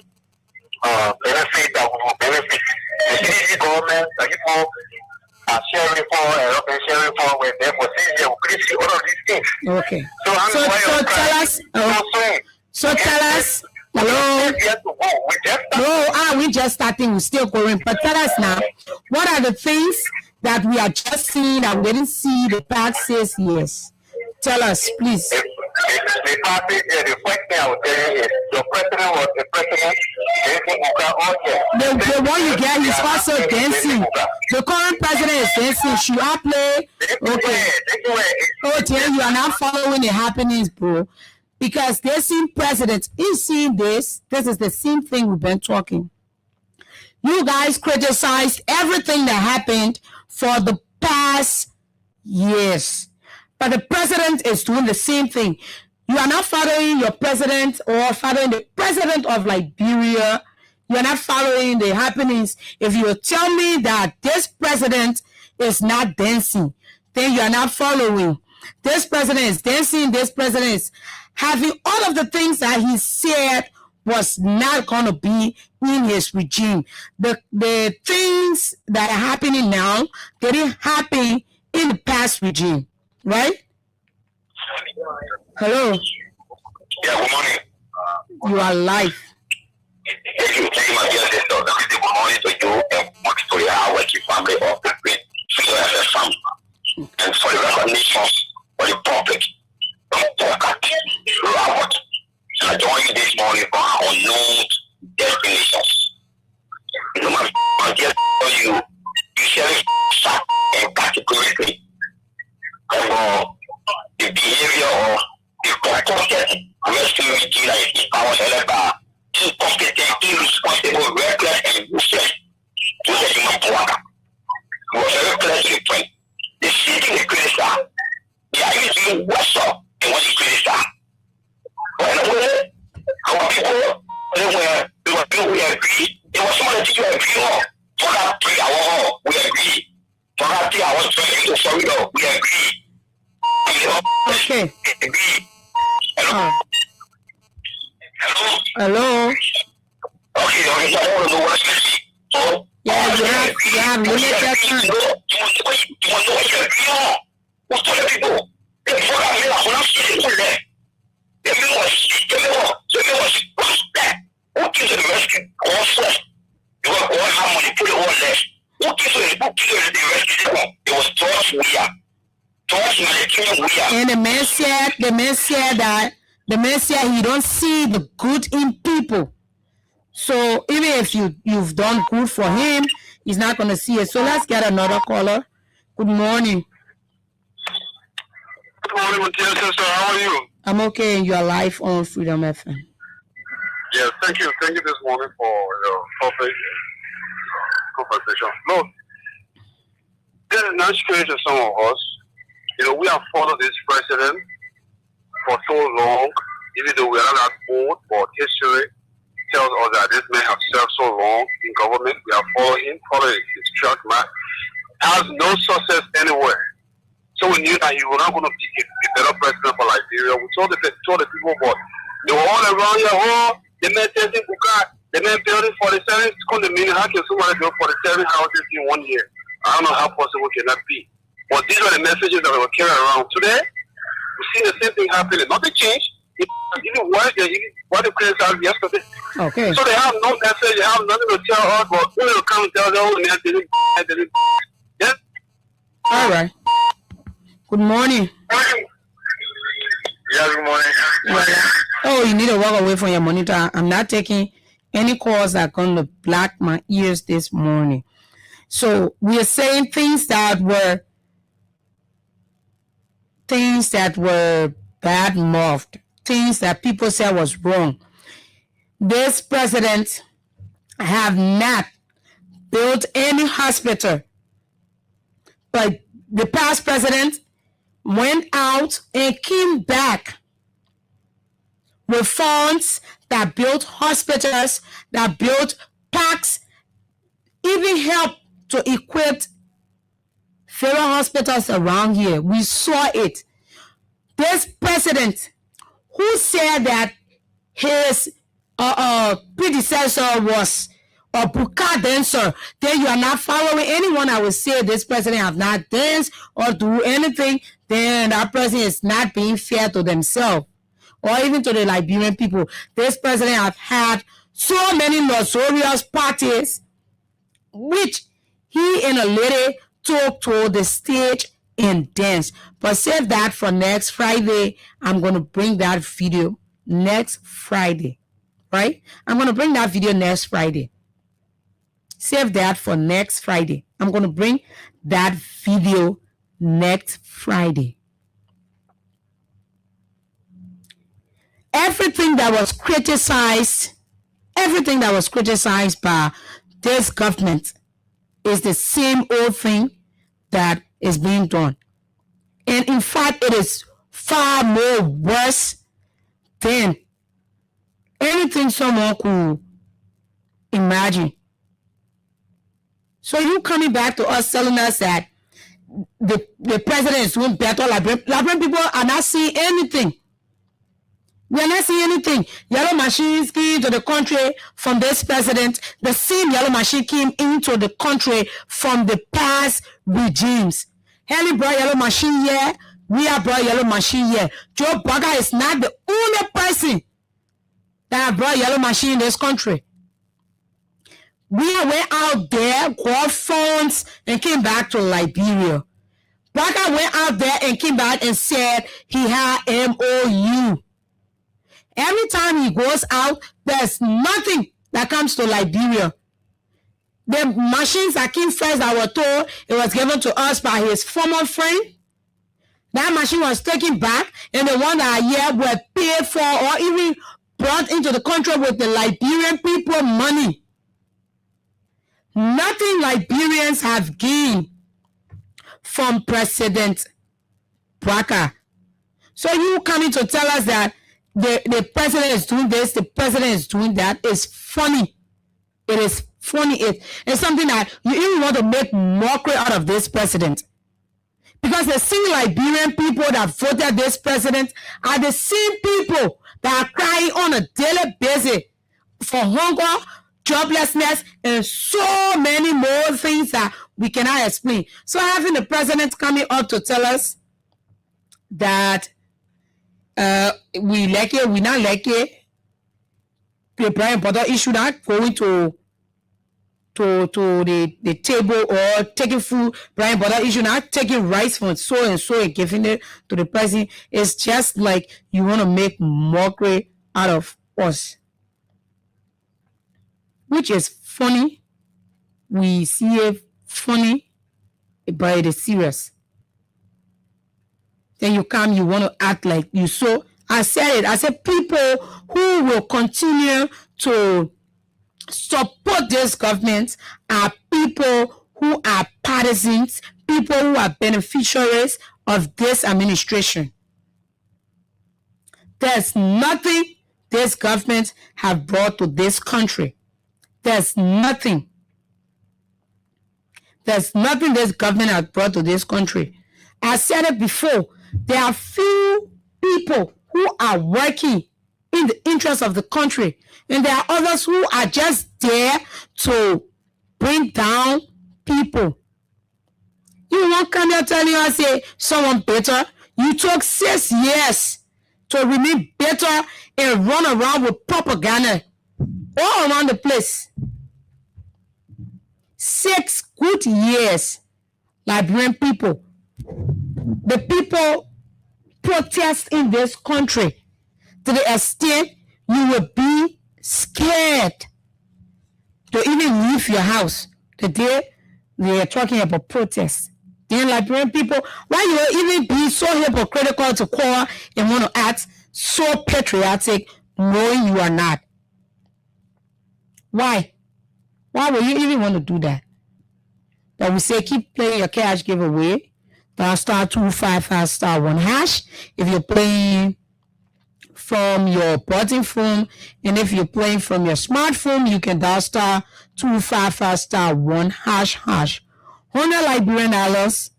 benefit that will benefit the CDC government, the people are sharing for and sharing for with them for 6 years. We could see all of these things. Okay. So tell us. So tell us. Hello. No, we just starting. We're still going. But tell us now, what are the things that we are just seeing that we didn't see the past 6 years? Tell us, please. The party, the first thing I would tell you is your president was the president. The one you get is also dancing. The current president is dancing. Should I play? Okay. Oh, Jay, you are not following the happenings, bro. Because the same president is seeing this. This is the same thing we've been talking. You guys criticized everything that happened for the past years. But the president is doing the same thing. You are not following your president or following the president of Liberia. You are not following the happenings. If you tell me that this president is not dancing, then you are not following. This president is dancing. This president is having all of the things that he said was not going to be in his regime. The things that are happening now, they didn't happen in the past regime. Right? Hello? Yeah, good morning. You are live. Thank you, my dear sister. Good morning to you and to your working family of the Queen, and for the recognition for the public. Don't talk at Robert. And I join you this morning for our unknown destinations. You know, my dear sister, you share it and categorically. The behavior of the purported rescue regime that is in power held by incompetent, irresponsible, reckless, and useless to the human power. It was very clear to the point. The city they criticize, they are even doing worse than what they criticize. But anyway, our people, we agree. There was some of the things we agree on. For that 3 hour, we agree. For that 3 hours, sorry, we agree. Okay. Hello. Hello. Okay, I want to know what you see. So, yeah, you have limited time. You want to know what you agree on? What's the people? Before I mean, I'm not seeing it there. Let me watch that. Who gives the rescue? All first. You want all have money, put it all less. Who gives the rescue? It was George Weah. And the man said he don't see the good in people. So even if you've done good for him, he's not going to see it. So let's get another caller. Good morning. Good morning, my dear sister. How are you? I'm okay. You're live on Freedom FM. Yes, thank you. Thank you this morning for your topic conversation. Look, this is not strange to some of us. You know, we have followed this president for so long, even though we are not old, but history tells us that this man has served so long in government. We have followed him, followed his track mark. Has no success anywhere. So we knew that he was not going to be a better president for Liberia. We told the people, but they were all around here. Oh, the man telling Buka, the man building 47 condominiums. How can somebody build 47 houses in 1 year? I don't know how possible can that be. But these are the messages that we were carrying around. Today, we see the same thing happening. Nothing changed. Even worse than what the criticized yesterday. Okay. So they have no message. They have nothing to tell us, but we will come and tell them, oh, man, didn't. Yeah? All right. Good morning. Yeah, good morning. Oh, you need to walk away from your monitor. I'm not taking any calls that are going to block my ears this morning. So we are saying things that were bad mouthed, things that people said was wrong. This president have not built any hospital, but the past president went out and came back with funds that built hospitals, that built parks, even helped to equip federal hospitals around here. We saw it. This president who said that his predecessor was a Buka dancer, then you are not following anyone. I would say this president have not danced or do anything, then that president is not being fair to themselves or even to the Liberian people. This president have had so many luxurious parties, which he and a lady took to the stage and dance. But save that for next Friday. I'm going to bring that video next Friday, right? I'm going to bring that video next Friday. Save that for next Friday. I'm going to bring that video next Friday. Everything that was criticized by this government is the same old thing that is being done. And in fact, it is far more worse than anything someone could imagine. So you coming back to us telling us that the president is doing better. Liberian people are not seeing anything. We are not seeing anything. Yellow machines came into the country from this president. The same yellow machine came into the country from the past regimes. Haley brought yellow machine here. We have brought yellow machine here. Joe Bugger is not the only person that brought yellow machine in this country. We went out there, got funds, and came back to Liberia. Bugger went out there and came back and said he had MOU. Every time he goes out, there's nothing that comes to Liberia. The machines that came first that were told it was given to us by his former friend. That machine was taken back, and the one that here were paid for or even brought into the country with the Liberian people money. Nothing Liberians have gained from President Bouaka. So you coming to tell us that the president is doing this, the president is doing that, is funny. It is funny. It's something that you even want to make mockery out of this president. Because the same Liberian people that voted this president are the same people that are crying on a daily basis for hunger, joblessness, and so many more things that we cannot explain. So having the president coming up to tell us that we like it, we not like it, the Brian Potter issue not going to the table or taking food, Brian Potter issue not taking rice from so and so and giving it to the president. It's just like you want to make mockery out of us, which is funny. We see it funny, but it is serious. Then you come, you want to act like you saw. I said it. I said people who will continue to support this government are people who are partisans, people who are beneficiaries of this administration. There's nothing this government have brought to this country. There's nothing. There's nothing this government has brought to this country. I said it before. There are few people who are working in the interest of the country, and there are others who are just there to bring down people. You won't come here telling us, say, someone better. You took 6 years to remain better and run around with propaganda all around the place. 6 good years, Liberian people. The people protest in this country to the extent you will be scared to even leave your house the day they are talking about protests. Then Liberian people, why you even be so hypocritical to call and want to act so patriotic knowing you are not? Why? Why would you even want to do that? That we say keep playing your cash giveaway. Dial *255*1#. If you're playing from your button phone, and if you're playing from your smartphone, you can dial *255*1#. 100 Liberian dollars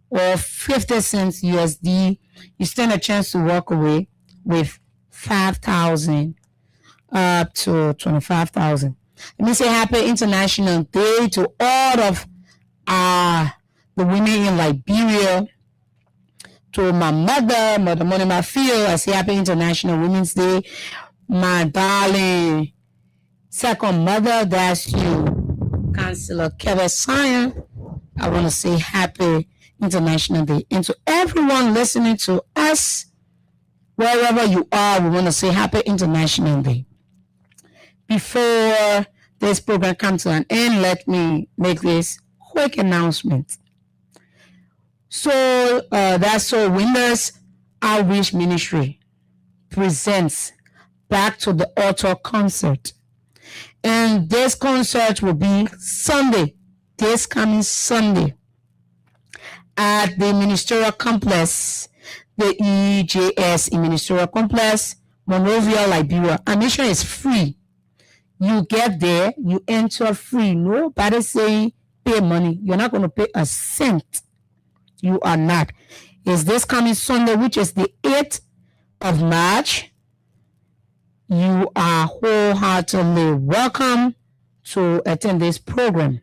or 50 cents USD. You stand a chance to walk away with 5,000 up to 25,000. Let me say happy International Day to all of the women in Liberia. To my mother Money Mafio, I say happy International Women's Day. My darling second mother, that's you, Councillor Kevin Sion. I want to say happy International Day. And to everyone listening to us, wherever you are, we want to say Happy International Day. Before this program comes to an end, let me make this quick announcement. So that's Soul Winners Outreach Ministry presents Back to the Altar concert. And this concert will be Sunday, this coming Sunday, at the Ministerial Complex, the EJS Ministerial Complex, Monrovia, Liberia. Admission is free. You get there, you enter free. Nobody say pay money. You're not going to pay a cent. You are not. It's this coming Sunday, which is the 8th of March. You are wholeheartedly welcome to attend this program.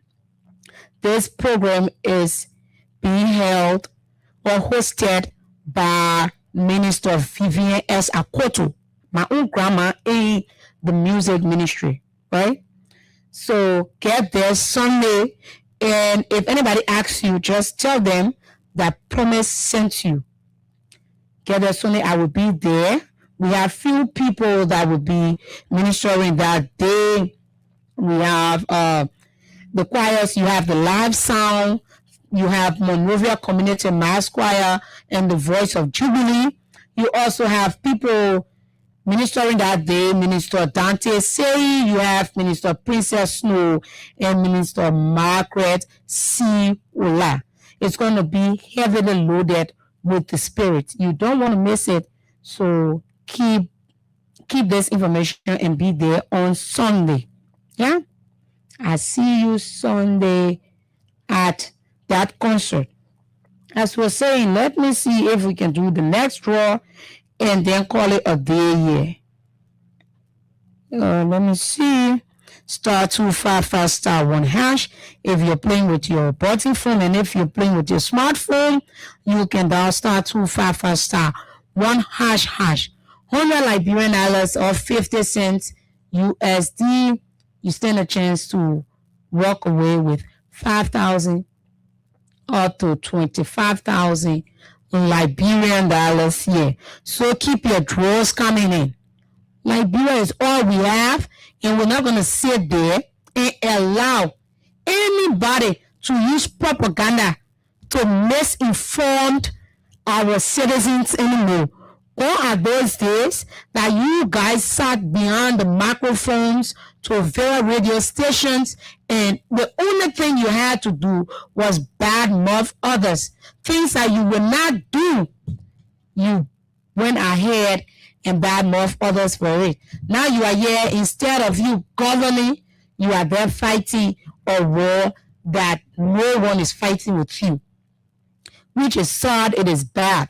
This program is being held or hosted by Minister Vivian S. Akoto, my own grandma in the music ministry, right? So get there Sunday, and if anybody asks you, just tell them that Promise sent you. Get there Sunday, I will be there. We have few people that will be ministering that day. We have the choirs, you have the live sound, you have Monrovia Community Mass Choir and the Voice of Jubilee. You also have people ministering that day, Minister Dante Seri, you have Minister Princess Snow, and Minister Margaret C. Ola. It's going to be heavily loaded with the Spirit. You don't want to miss it, so keep this information and be there on Sunday. Yeah? I see you Sunday at that concert. As we're saying, let me see if we can do the next draw and then call it a day here. Let me see. *255 *1 hash. If you're playing with your button phone, and if you're playing with your smartphone, you can dial *255 *1 hash. 100 Liberian dollars or 50 cents USD. You stand a chance to walk away with 5,000 up to 25,000 Liberian dollars here. So keep your draws coming in. Liberia is all we have, and we're not going to sit there and allow anybody to use propaganda to misinform our citizens anymore. All are those days that you guys sat behind the microphones to various radio stations, and the only thing you had to do was badmouth others. Things that you would not do, you went ahead and badmouth others for it. Now you are here, instead of you governing, you are there fighting a war that no one is fighting with you, which is sad. It is bad.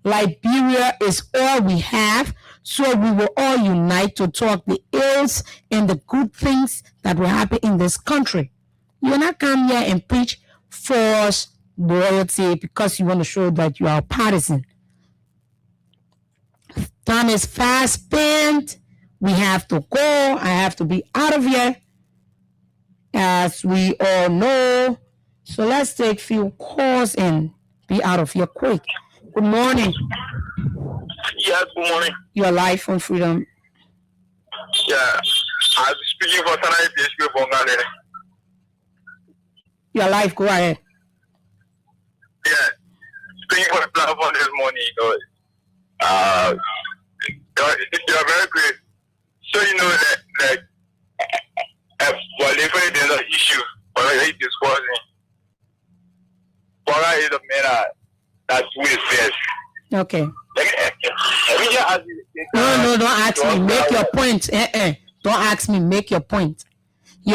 Liberia is all we have, so we will all unite to talk the ills and the good things that will happen in this country. You will not come here and preach false loyalty because you want to show that you are partisan. Time is fast spent. We have to go. I have to be out of here, as we all know. So let's take a few calls and be out of here quick. Good morning. Yes, good morning. Your life on Freedom. Yeah, I'm speaking for Tanai PSP Bongale. Your life, go ahead. Yeah, speaking for the platform this morning, you're very great. So you know that well, if there's an issue, but it is causing. Bora is the man that's who is best. Okay. No, don't ask me. Make your point. Don't ask me. Make your point. You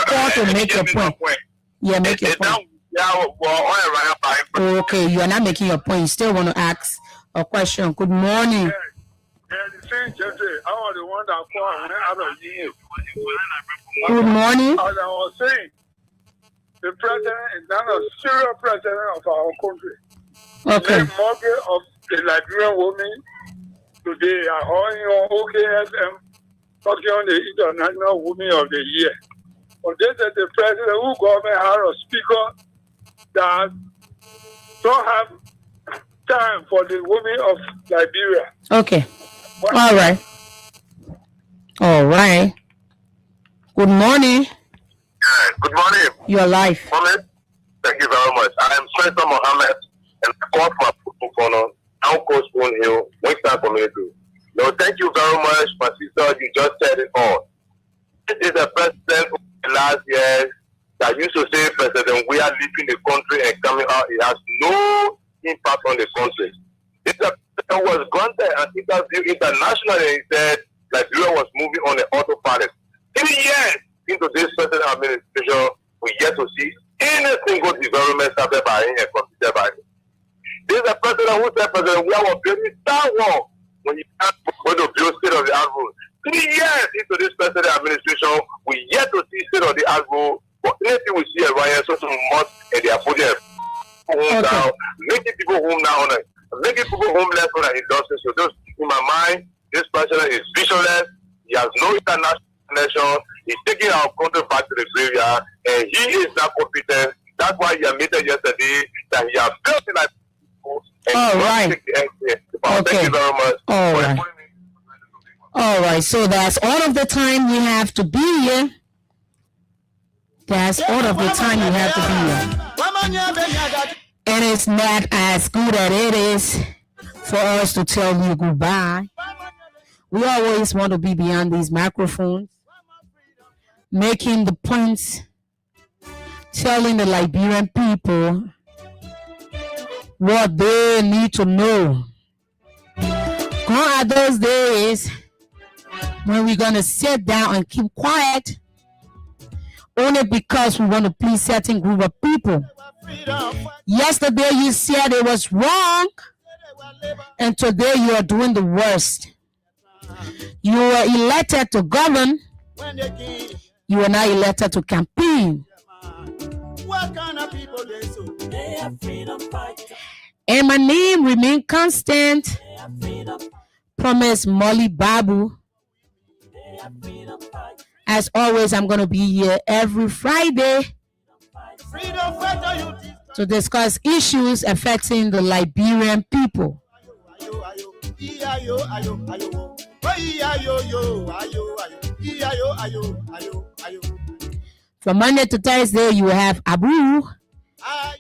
call to make your point. Yeah, make your point. Okay, you are not making your point. You still want to ask a question. Good morning. Good morning. As I was saying, the president is not a serious president of our country. Okay. The mortgage of the Liberian women today are all on OKFM talking on the International Women of the Year. But this is the president who government had a speaker that don't have time for the women of Liberia. Okay. All right. All right. Good morning. Good morning. You're live. Mohammed. Thank you very much. I am Spencer Mohammed, and I call from Aputufono, Uncle Spoon Hill, Winston Community. No, thank you very much, my sister. You just said it all. This is a president who last year that used to say, President, we are leaving the country and coming out. It has no impact on the country. This president was granted an interview internationally, and he said Liberia was moving on the autopilot. 3 years into this president administration, we yet to see any single development started by him and completed by him. This is a president who said, President, we are building Star Wars when you can't go to build state-of-the-art road. 3 years into this president administration, we yet to see state-of-the-art road. But anything we see around here, so much, and they are putting home down, making people home now, making people homeless on the industry. So just in my mind, this president is visionless. He has no international connection. He's taking our country back to the graveyard, and he is not competent. That's why he admitted yesterday that he has built in that people. All right. Thank you very much. All right. All right. So that's all of the time we have to be here. That's all of the time you have to be here. And it's not as good as it is for us to tell you goodbye. We always want to be beyond these microphones, making the points, telling the Liberian people what they need to know. Gone are those days when we're going to sit down and keep quiet only because we want to please certain group of people. Yesterday you said it was wrong, and today you are doing the worst. You were elected to govern. You are now elected to campaign. And my name remain constant. Promise Molly Babu. As always, I'm going to be here every Friday to discuss issues affecting the Liberian people. From Monday to Thursday, you will have Abu,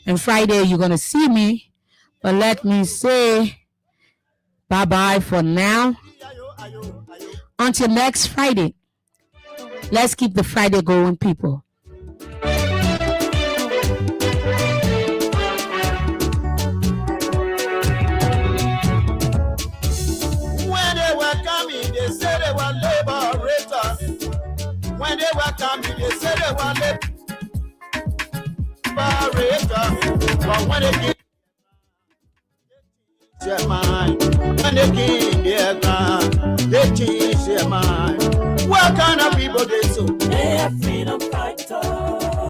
and Friday you're going to see me. But let me say bye-bye for now. Until next Friday. Let's keep the Friday going, people. When they were coming, they said they were liberator. But when they came, their mind. When they came, their gun, they changed their mind. What kind of people they so?